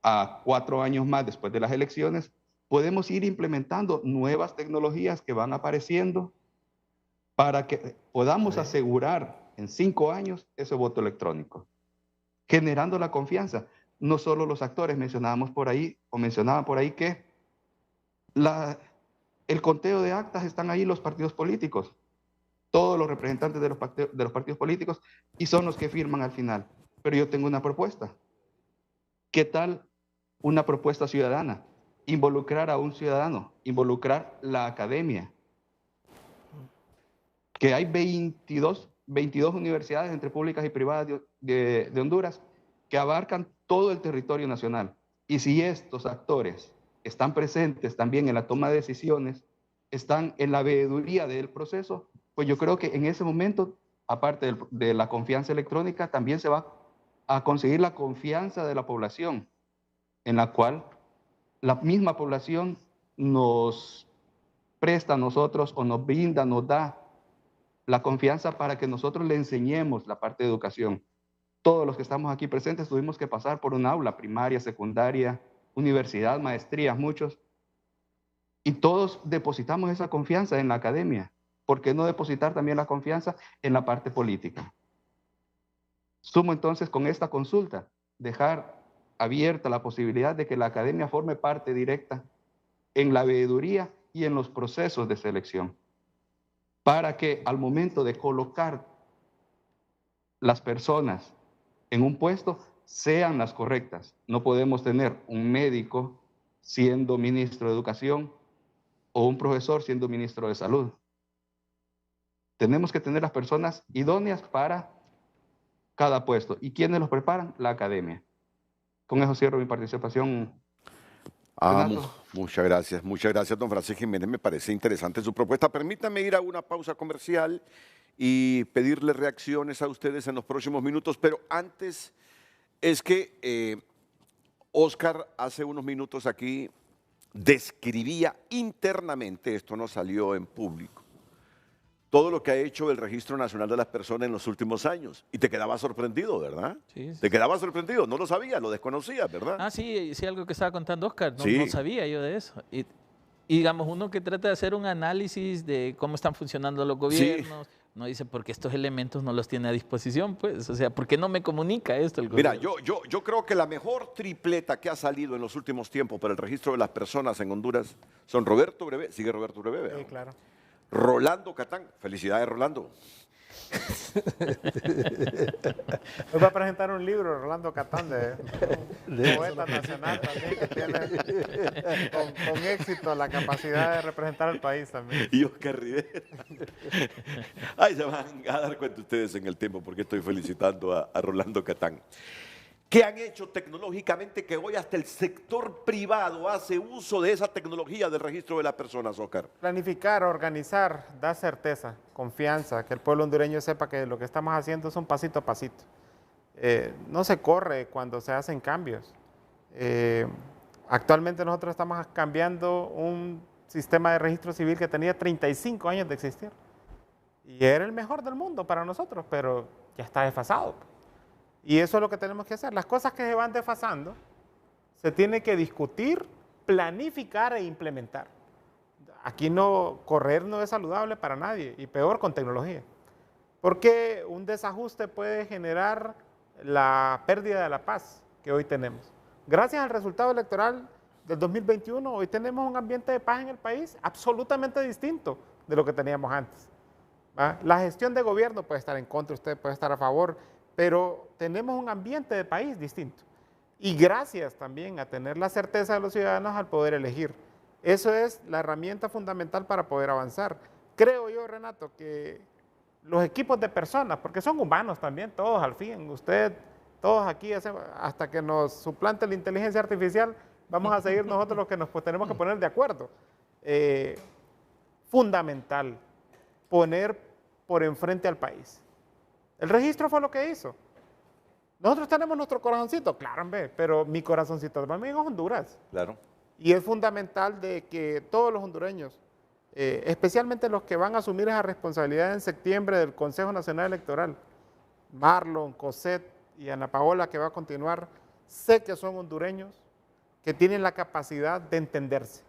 a 4 años más después de las elecciones, podemos ir implementando nuevas tecnologías que van apareciendo para que podamos asegurar en 5 años ese voto electrónico, generando la confianza. No solo los actores, mencionaban por ahí que el conteo de actas están ahí los partidos políticos, todos los representantes de los partidos políticos y son los que firman al final. Pero yo tengo una propuesta. ¿Qué tal una propuesta ciudadana? Involucrar a un ciudadano, involucrar la academia. Que hay 22 universidades entre públicas y privadas de Honduras que abarcan todo el territorio nacional. Y si estos actores están presentes también en la toma de decisiones, están en la veeduría del proceso, pues yo creo que en ese momento, aparte de la confianza electrónica, también se va a conseguir la confianza de la población, en la cual la misma población nos presta a nosotros o nos brinda, nos da la confianza para que nosotros le enseñemos la parte de educación. Todos los que estamos aquí presentes tuvimos que pasar por un aula, primaria, secundaria, universidad, maestrías, muchos. Y todos depositamos esa confianza en la academia. ¿Por qué no depositar también la confianza en la parte política? Sumo entonces con esta consulta, dejar abierta la posibilidad de que la academia forme parte directa en la veeduría y en los procesos de selección, para que al momento de colocar las personas en un puesto sean las correctas. No podemos tener un médico siendo ministro de Educación o un profesor siendo ministro de Salud. Tenemos que tener las personas idóneas para cada puesto. ¿Y quiénes los preparan? La academia. Con eso cierro mi participación. Renato. Muchas gracias, don Francisco Jiménez. Me parece interesante su propuesta. Permítame ir a una pausa comercial y pedirle reacciones a ustedes en los próximos minutos, pero antes es que Oscar hace unos minutos aquí describía internamente, esto no salió en público, todo lo que ha hecho el Registro Nacional de las Personas en los últimos años. Y te quedabas sorprendido, ¿verdad? Sí, sí. Te quedabas sorprendido, no lo sabías, lo desconocías, ¿verdad? Ah, sí, sí, algo que estaba contando Oscar, no, Sí. no sabía yo de eso. Y digamos, uno que trata de hacer un análisis de cómo están funcionando los gobiernos, no dice, porque estos elementos no los tiene a disposición, pues, o sea, ¿por qué no me comunica esto el Mira, gobierno? yo creo que la mejor tripleta que ha salido en los últimos tiempos para el registro de las personas en Honduras son Roberto Brevé, sigue Roberto Brevé, ¿verdad? Sí, claro. Rolando Catán, felicidades Rolando. Hoy va a presentar un libro, Rolando Catán, de poeta nacional también, que tiene con éxito la capacidad de representar al país también. Y Oscar Rivera. Ay, se van a dar cuenta ustedes en el tiempo porque estoy felicitando a Rolando Catán. ¿Qué han hecho tecnológicamente que hoy hasta el sector privado hace uso de esa tecnología del registro de las personas, Oscar? Planificar, organizar, dar certeza, confianza, que el pueblo hondureño sepa que lo que estamos haciendo es un pasito a pasito. No se corre cuando se hacen cambios. Actualmente nosotros estamos cambiando un sistema de registro civil que tenía 35 años de existir. Y era el mejor del mundo para nosotros, pero ya está desfasado. Y eso es lo que tenemos que hacer. Las cosas que se van desfasando se tienen que discutir, planificar e implementar. Aquí correr no es saludable para nadie, y peor con tecnología. Porque un desajuste puede generar la pérdida de la paz que hoy tenemos. Gracias al resultado electoral del 2021, hoy tenemos un ambiente de paz en el país absolutamente distinto de lo que teníamos antes. ¿Va? La gestión de gobierno puede estar en contra, usted puede estar a favor, pero tenemos un ambiente de país distinto. Y gracias también a tener la certeza de los ciudadanos al poder elegir. Eso es la herramienta fundamental para poder avanzar. Creo yo, Renato, que los equipos de personas, porque son humanos también, todos al fin, usted, todos aquí, hasta que nos suplante la inteligencia artificial, vamos a seguir nosotros los que nos tenemos que poner de acuerdo. Fundamental, poner por enfrente al país. El registro fue lo que hizo. Nosotros tenemos nuestro corazoncito, claro, hombre, pero mi corazoncito también es Honduras. Claro. Y es fundamental de que todos los hondureños, especialmente los que van a asumir esa responsabilidad en septiembre del Consejo Nacional Electoral, Marlon, Cosette y Ana Paola, que va a continuar, sé que son hondureños que tienen la capacidad de entenderse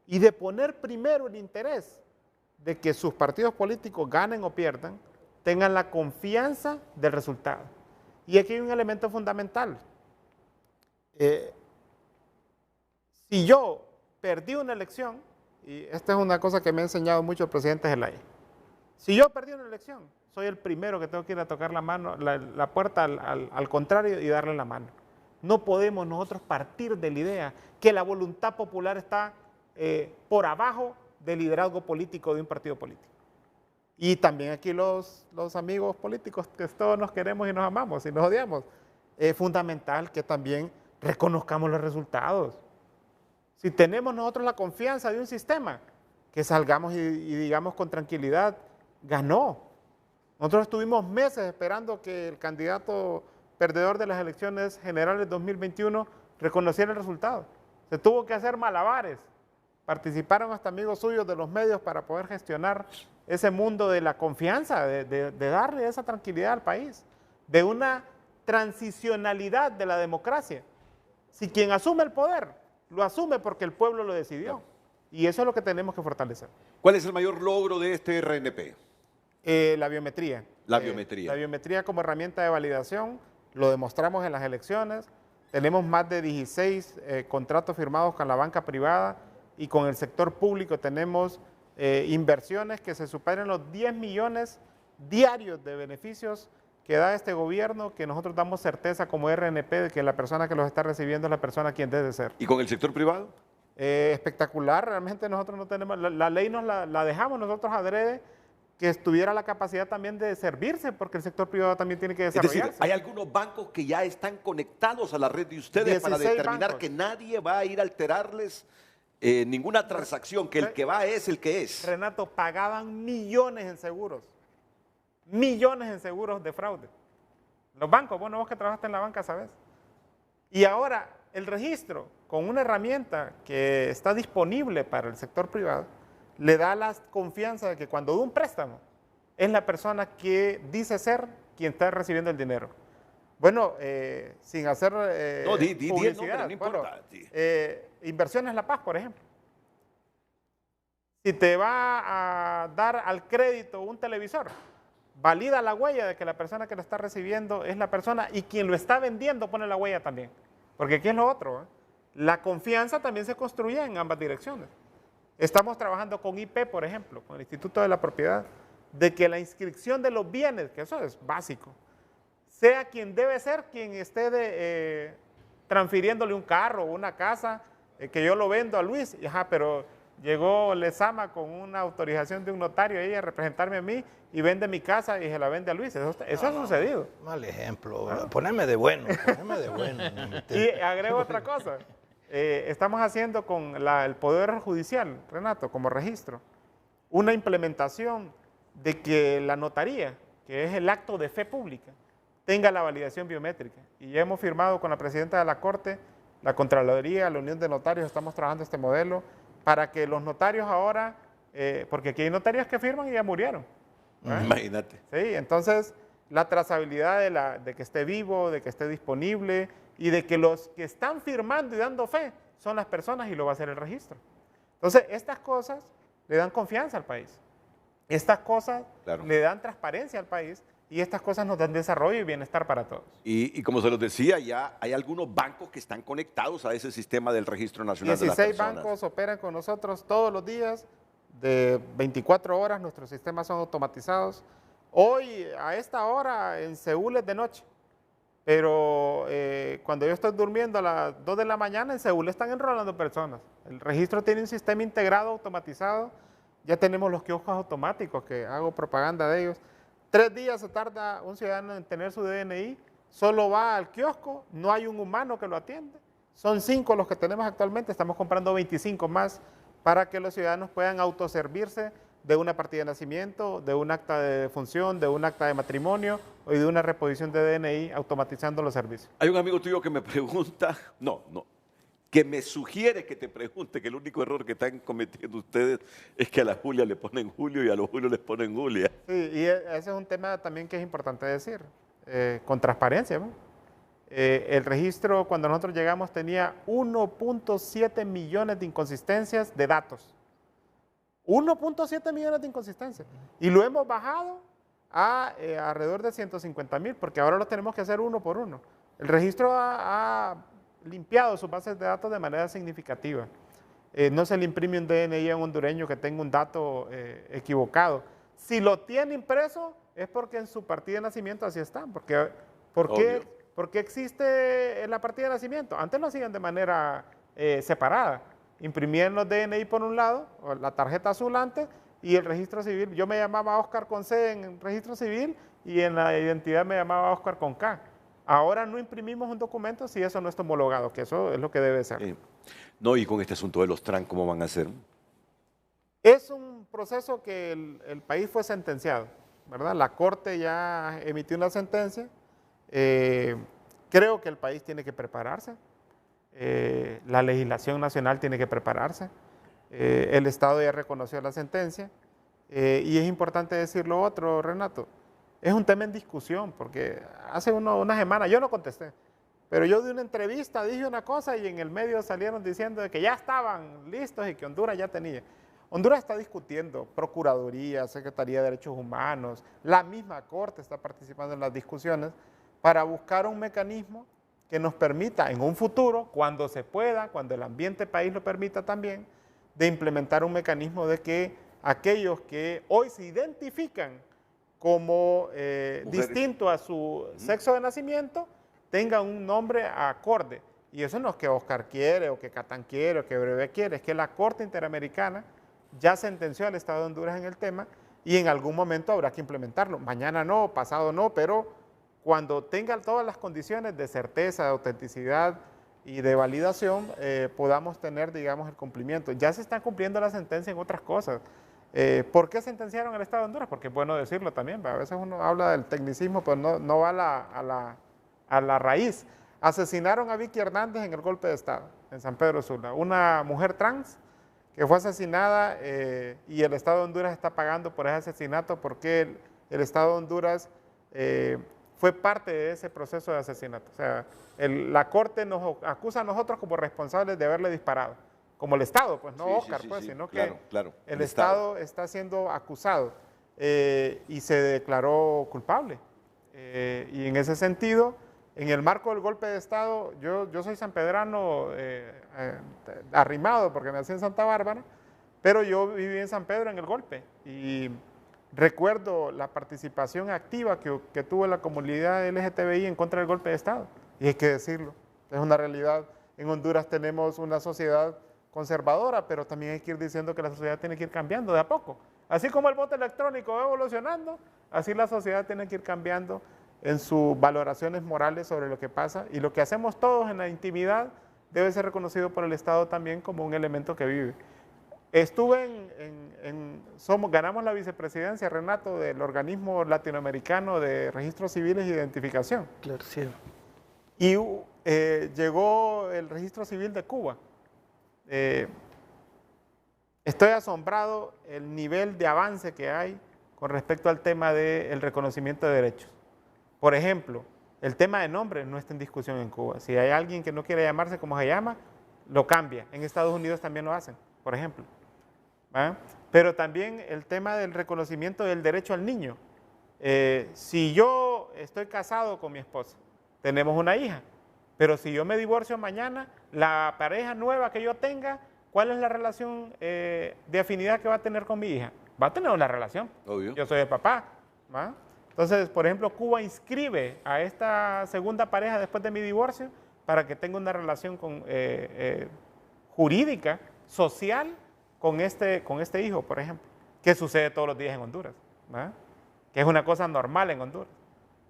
y de poner primero el interés de que sus partidos políticos ganen o pierdan, tengan la confianza del resultado. Y aquí hay un elemento fundamental. Si yo perdí una elección, y esta es una cosa que me ha enseñado mucho el presidente Zelaya, si yo perdí una elección, soy el primero que tengo que ir a tocar la mano, la puerta al contrario y darle la mano. No podemos nosotros partir de la idea que la voluntad popular está por abajo del liderazgo político de un partido político. Y también aquí los amigos políticos que todos nos queremos y nos amamos y nos odiamos. Es fundamental que también reconozcamos los resultados. Si tenemos nosotros la confianza de un sistema, que salgamos y digamos con tranquilidad, ganó. Nosotros estuvimos meses esperando que el candidato perdedor de las elecciones generales 2021 reconociera el resultado. Se tuvo que hacer malabares. Participaron hasta amigos suyos de los medios para poder gestionar ese mundo de la confianza, de darle esa tranquilidad al país, de una transicionalidad de la democracia. Si quien asume el poder, lo asume porque el pueblo lo decidió. Y eso es lo que tenemos que fortalecer. ¿Cuál es el mayor logro de este RNP? La biometría. La biometría. La biometría como herramienta de validación, lo demostramos en las elecciones. Tenemos más de 16 contratos firmados con la banca privada y con el sector público tenemos inversiones que se superan los 10 millones diarios de beneficios que da este gobierno, que nosotros damos certeza como RNP de que la persona que los está recibiendo es la persona quien debe ser. ¿Y con el sector privado? Espectacular, realmente nosotros no tenemos, la ley nos la dejamos nosotros adrede que tuviera la capacidad también de servirse, porque el sector privado también tiene que Es decir, desarrollarse. hay algunos bancos que ya están conectados a la red de ustedes para 16 determinar bancos. que nadie va a ir a alterarles ninguna transacción, que el que va es el que es. Renato, pagaban millones en seguros de fraude. Los bancos, bueno, vos que trabajaste en la banca, ¿sabes? Y ahora el registro, con una herramienta que está disponible para el sector privado, le da la confianza de que cuando da un préstamo, es la persona que dice ser quien está recibiendo el dinero. Bueno, sin hacer No, di el publicidad, nombre, no importa. bueno, Sí. Inversiones La Paz, por ejemplo. Si te va a dar al crédito un televisor, valida la huella de que la persona que lo está recibiendo es la persona y quien lo está vendiendo pone la huella también. Porque aquí es lo otro, ¿eh? La confianza también se construye en ambas direcciones. Estamos trabajando con IP, por ejemplo, con el Instituto de la Propiedad, de que la inscripción de los bienes, que eso es básico, sea quien debe ser quien esté transfiriéndole un carro o una casa, que yo lo vendo a Luis, y, ajá, pero llegó Lezama con una autorización de un notario ahí a representarme a mí y vende mi casa y se la vende a Luis. Eso ha sucedido. Mal ejemplo. Poneme de bueno, poneme de bueno. Y agrego otra cosa. Estamos haciendo con el Poder Judicial, Renato, como registro, una implementación de que la notaría, que es el acto de fe pública, tenga la validación biométrica. Y ya hemos firmado con la presidenta de la Corte, la Contraloría, la Unión de Notarios, estamos trabajando este modelo para que los notarios ahora, porque aquí hay notarios que firman y ya murieron. ¿verdad? Imagínate. Sí, entonces la trazabilidad de que esté vivo, de que esté disponible y de que los que están firmando y dando fe son las personas y lo va a hacer el registro. Entonces, estas cosas le dan confianza al país. Estas cosas Claro. le dan transparencia al país y estas cosas nos dan desarrollo y bienestar para todos. Y como se los decía, ya hay algunos bancos que están conectados a ese sistema del Registro Nacional de las 16 Personas. bancos operan con nosotros todos los días, de 24 horas, nuestros sistemas son automatizados. Hoy, a esta hora, en Seúl es de noche, pero cuando yo estoy durmiendo a las 2 de la mañana, en Seúl están enrolando personas. El registro tiene un sistema integrado, automatizado. Ya tenemos los kioscos automáticos, que hago propaganda de ellos. 3 días se tarda un ciudadano en tener su DNI, solo va al kiosco, no hay un humano que lo atiende. Son 5 los que tenemos actualmente, estamos comprando 25 más para que los ciudadanos puedan autoservirse de una partida de nacimiento, de un acta de defunción, de un acta de matrimonio o de una reposición de DNI, automatizando los servicios. Hay un amigo tuyo que me pregunta, que me sugiere que te pregunte que el único error que están cometiendo ustedes es que a la Julia le ponen Julio y a los Julio les ponen Julia. Sí, y ese es un tema también que es importante decir, con transparencia, ¿no? El registro, cuando nosotros llegamos, tenía 1.7 millones de inconsistencias de datos. 1.7 millones de inconsistencias. Y lo hemos bajado a alrededor de 150,000, porque ahora lo tenemos que hacer uno por uno. El registro ha limpiado sus bases de datos de manera significativa. No se le imprime un DNI a un hondureño que tenga un dato equivocado. Si lo tiene impreso, es porque en su partida de nacimiento así están. ¿Por qué existe en la partida de nacimiento? Antes lo hacían de manera separada. Imprimían los DNI por un lado, o la tarjeta azul antes, y el registro civil. Yo me llamaba Oscar con C en el registro civil y en la identidad me llamaba Oscar con K. Ahora no imprimimos un documento si eso no está homologado, que eso es lo que debe ser. No, y con este asunto de los TRAN, ¿cómo van a hacer? Es un proceso que el país fue sentenciado, ¿verdad? La Corte ya emitió una sentencia. Creo que el país tiene que prepararse. La legislación nacional tiene que prepararse. El Estado ya reconoció la sentencia. Y es importante decir lo otro, Renato. Es un tema en discusión, porque hace una semana yo no contesté, pero yo di una entrevista, dije una cosa y en el medio salieron diciendo de que ya estaban listos y que Honduras ya tenía. Honduras está discutiendo, Procuraduría, Secretaría de Derechos Humanos, la misma Corte está participando en las discusiones para buscar un mecanismo que nos permita en un futuro, cuando se pueda, cuando el ambiente país lo permita también, de implementar un mecanismo de que aquellos que hoy se identifican como distinto a su sexo de nacimiento, tengan un nombre acorde. Y eso no es que Oscar quiere, o que Catán quiere, o que Breve quiere, es que la Corte Interamericana ya sentenció al Estado de Honduras en el tema y en algún momento habrá que implementarlo. Mañana no, pasado no, pero cuando tenga todas las condiciones de certeza, de autenticidad y de validación, podamos tener, digamos, el cumplimiento. Ya se está cumpliendo la sentencia en otras cosas. ¿Por qué sentenciaron al Estado de Honduras? Porque es bueno decirlo también. A veces uno habla del tecnicismo, pero no va a la raíz. Asesinaron a Vicky Hernández en el golpe de Estado, en San Pedro Sula. Una mujer trans que fue asesinada y el Estado de Honduras está pagando por ese asesinato porque el Estado de Honduras fue parte de ese proceso de asesinato. O sea, la Corte nos acusa a nosotros como responsables de haberle disparado. Como el Estado, pues no Oscar, sino que el Estado está siendo acusado y se declaró culpable. Y en ese sentido, en el marco del golpe de Estado, yo soy sanpedrano arrimado porque nací en Santa Bárbara, pero yo viví en San Pedro en el golpe y recuerdo la participación activa que tuvo la comunidad LGTBI en contra del golpe de Estado. Y hay que decirlo, es una realidad. En Honduras tenemos una sociedad conservadora, pero también hay que ir diciendo que la sociedad tiene que ir cambiando de a poco. Así como el voto electrónico va evolucionando, así la sociedad tiene que ir cambiando en sus valoraciones morales sobre lo que pasa, y lo que hacemos todos en la intimidad debe ser reconocido por el Estado también como un elemento que vive. Estuve ganamos la vicepresidencia, Renato, del organismo latinoamericano de registros civiles e identificación. Claro, sí. Y llegó el registro civil de Cuba. Estoy asombrado el nivel de avance que hay con respecto al tema del reconocimiento de derechos. Por ejemplo, el tema de nombre no está en discusión en Cuba. Si hay alguien que no quiere llamarse como se llama, lo cambia. En Estados Unidos también lo hacen, por ejemplo. Pero también el tema del reconocimiento del derecho al niño. Si yo estoy casado con mi esposa, tenemos una hija, pero si yo me divorcio mañana, la pareja nueva que yo tenga, ¿cuál es la relación de afinidad que va a tener con mi hija? Va a tener una relación. Obvio. Yo soy el papá. Entonces, por ejemplo, Cuba inscribe a esta segunda pareja después de mi divorcio para que tenga una relación jurídica, social, con este hijo, por ejemplo, que sucede todos los días en Honduras, que es una cosa normal en Honduras.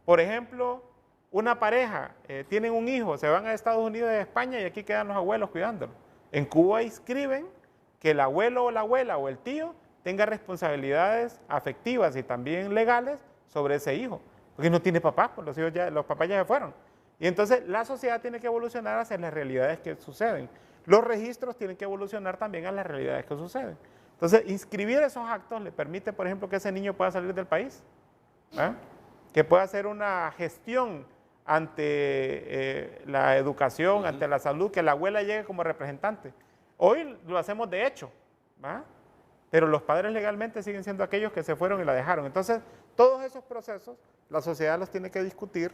Por ejemplo, una pareja, tienen un hijo, se van a Estados Unidos de España y aquí quedan los abuelos cuidándolo. En Cuba inscriben que el abuelo o la abuela o el tío tenga responsabilidades afectivas y también legales sobre ese hijo, porque no tiene papás, pues los papás ya se fueron. Y entonces la sociedad tiene que evolucionar hacia las realidades que suceden. Los registros tienen que evolucionar también a las realidades que suceden. Entonces, inscribir esos actos le permite, por ejemplo, que ese niño pueda salir del país, que pueda hacer una gestión ante la educación, ante la salud, que la abuela llegue como representante. Hoy lo hacemos de hecho, pero los padres legalmente siguen siendo aquellos que se fueron y la dejaron. Entonces, todos esos procesos, la sociedad los tiene que discutir,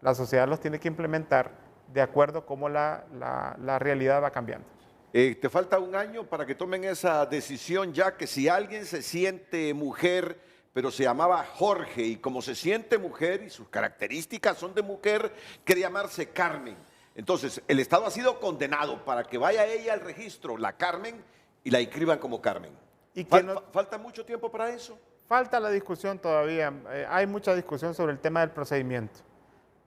la sociedad los tiene que implementar de acuerdo a cómo la realidad va cambiando. Te falta un año para que tomen esa decisión, ya que si alguien se siente mujer, pero se llamaba Jorge, y como se siente mujer y sus características son de mujer, quiere llamarse Carmen. Entonces, el Estado ha sido condenado para que vaya ella al registro, la Carmen, y la inscriban como Carmen. ¿Y que ¿Falta mucho tiempo para eso? Falta la discusión todavía. Hay mucha discusión sobre el tema del procedimiento,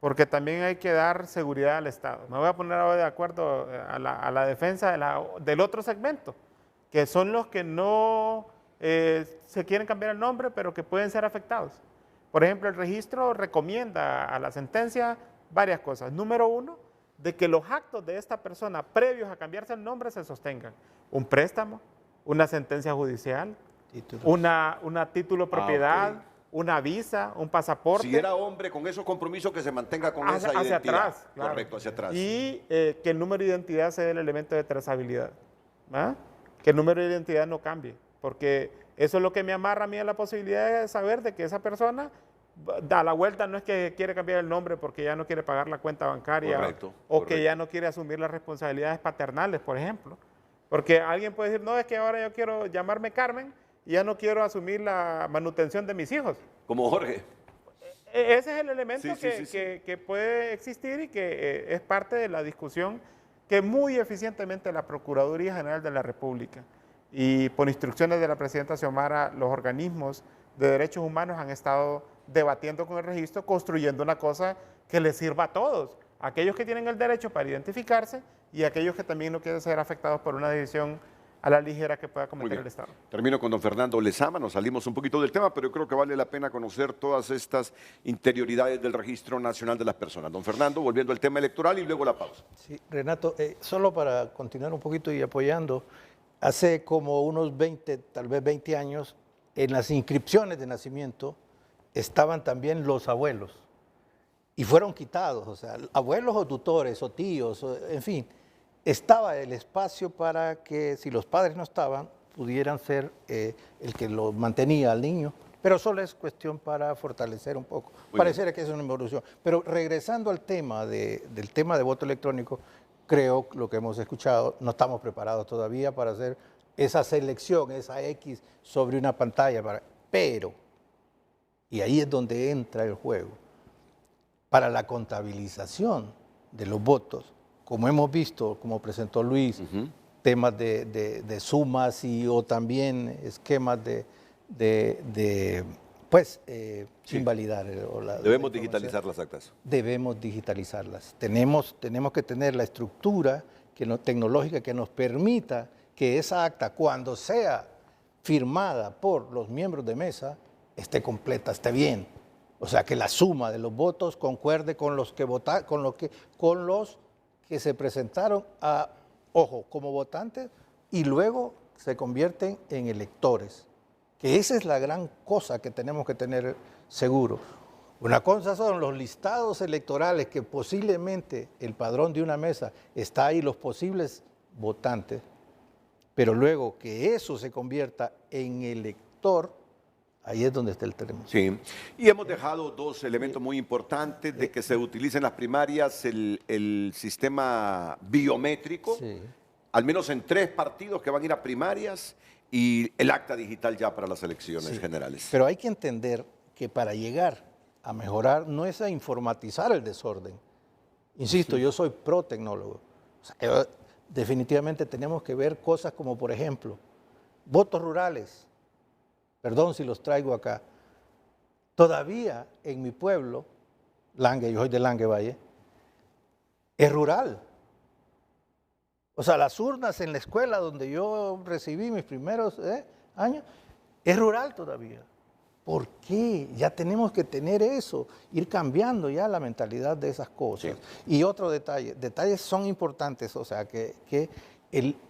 porque también hay que dar seguridad al Estado. Me voy a poner ahora de acuerdo a la defensa del otro segmento, que son los que no se quieren cambiar el nombre, pero que pueden ser afectados. Por ejemplo, el registro recomienda a la sentencia varias cosas. Número uno, de que los actos de esta persona previos a cambiarse el nombre se sostengan. Un préstamo, una sentencia judicial, una título propiedad, okay, una visa, un pasaporte. Si era hombre, con esos compromisos que se mantenga con esa identidad. Hacia atrás, claro. Correcto, hacia atrás. Y que el número de identidad sea el elemento de trazabilidad. Que el número de identidad no cambie, porque eso es lo que me amarra a mí a la posibilidad de saber de que esa persona da la vuelta, no es que quiere cambiar el nombre porque ya no quiere pagar la cuenta bancaria. Correcto, o correcto, que ya no quiere asumir las responsabilidades paternales, por ejemplo. Porque alguien puede decir, no, es que ahora yo quiero llamarme Carmen y ya no quiero asumir la manutención de mis hijos. Como Jorge. Ese es el elemento sí. que puede existir y que es parte de la discusión que muy eficientemente la Procuraduría General de la República y por instrucciones de la presidenta Xiomara, los organismos de Derechos Humanos han estado debatiendo con el registro, construyendo una cosa que les sirva a todos, aquellos que tienen el derecho para identificarse y aquellos que también no quieren ser afectados por una decisión a la ligera que pueda cometer el Estado. Termino con don Fernando Lezama, nos salimos un poquito del tema, pero creo que vale la pena conocer todas estas interioridades del Registro Nacional de las Personas. Don Fernando, volviendo al tema electoral y luego la pausa. Sí, Renato, solo para continuar un poquito y apoyando, hace como unos 20, tal vez 20 años, en las inscripciones de nacimiento estaban también los abuelos y fueron quitados, o sea, abuelos o tutores o tíos, en fin. Estaba el espacio para que, si los padres no estaban, pudieran ser el que lo mantenía al niño, pero solo es cuestión para fortalecer un poco. Pareciera que es una evolución. Pero regresando al tema del tema de voto electrónico, creo, lo que hemos escuchado, no estamos preparados todavía para hacer esa selección, esa X sobre una pantalla, pero, y ahí es donde entra el juego, para la contabilización de los votos, como hemos visto, como presentó Luis, temas de sumas o también esquemas invalidar. Debemos digitalizar las actas. Debemos digitalizarlas. Tenemos que tener la estructura tecnológica que nos permita que esa acta, cuando sea firmada por los miembros de mesa, esté completa, esté bien. O sea, que la suma de los votos concuerde con los que votaron, con los que se presentaron como votantes y luego se convierten en electores. Que esa es la gran cosa que tenemos que tener seguro. Una cosa son los listados electorales, que posiblemente el padrón de una mesa está ahí, los posibles votantes, pero luego que eso se convierta en elector, ahí es donde está el término. Sí, y hemos dejado dos elementos muy importantes de que se utilice en las primarias el sistema biométrico, al menos en 3 partidos que van a ir a primarias, y el acta digital ya para las elecciones generales. Pero hay que entender que para llegar a mejorar no es a informatizar el desorden. Insisto, yo soy pro-tecnólogo. O sea, definitivamente tenemos que ver cosas como, por ejemplo, votos rurales. Perdón si los traigo acá. Todavía en mi pueblo, Langue, yo soy de Langue Valle, es rural. O sea, las urnas en la escuela donde yo recibí mis primeros años, es rural todavía. ¿Por qué? Ya tenemos que tener eso, ir cambiando ya la mentalidad de esas cosas. Sí. Y otro detalle, detalles son importantes, o sea, que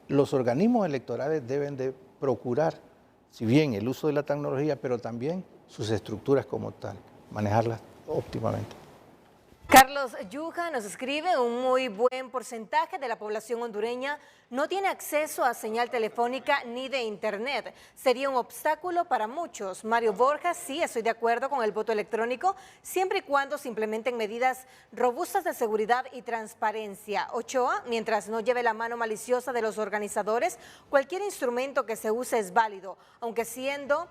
los organismos electorales deben de procurar, si bien el uso de la tecnología, pero también sus estructuras como tal, manejarlas óptimamente. Carlos Yuja nos escribe: un muy buen porcentaje de la población hondureña no tiene acceso a señal telefónica ni de internet. Sería un obstáculo para muchos. Mario Borja: sí, estoy de acuerdo con el voto electrónico, siempre y cuando se implementen medidas robustas de seguridad y transparencia. Ochoa: mientras no lleve la mano maliciosa de los organizadores, cualquier instrumento que se use es válido, aunque siento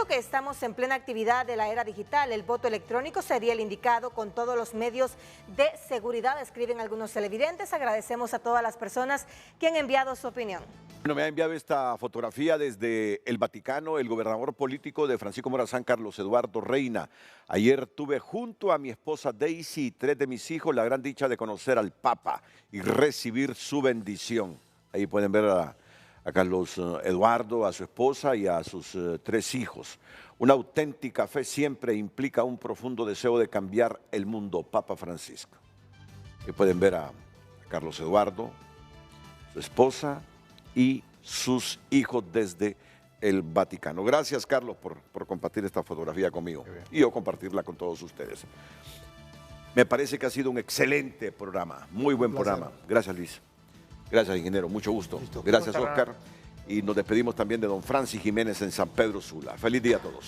que estamos en plena actividad de la era digital. El voto electrónico sería el indicado con todos los medios de seguridad, escriben algunos televidentes. Agradecemos a todas las personas que han enviado su opinión. Bueno, me ha enviado esta fotografía desde el Vaticano el gobernador político de Francisco Morazán, Carlos Eduardo Reina. Ayer tuve junto a mi esposa Daisy y 3 de mis hijos la gran dicha de conocer al Papa y recibir su bendición. Ahí pueden ver a Carlos Eduardo, a su esposa y a sus 3 hijos. Una auténtica fe siempre implica un profundo deseo de cambiar el mundo, Papa Francisco. Y pueden ver a Carlos Eduardo, su esposa y sus hijos desde el Vaticano. Gracias, Carlos, por compartir esta fotografía conmigo y yo compartirla con todos ustedes. Me parece que ha sido un excelente programa, muy buen programa. Gracias, Luis. Gracias, ingeniero, mucho gusto. Gracias, Oscar. Y nos despedimos también de don Francis Jiménez en San Pedro Sula. Feliz día a todos.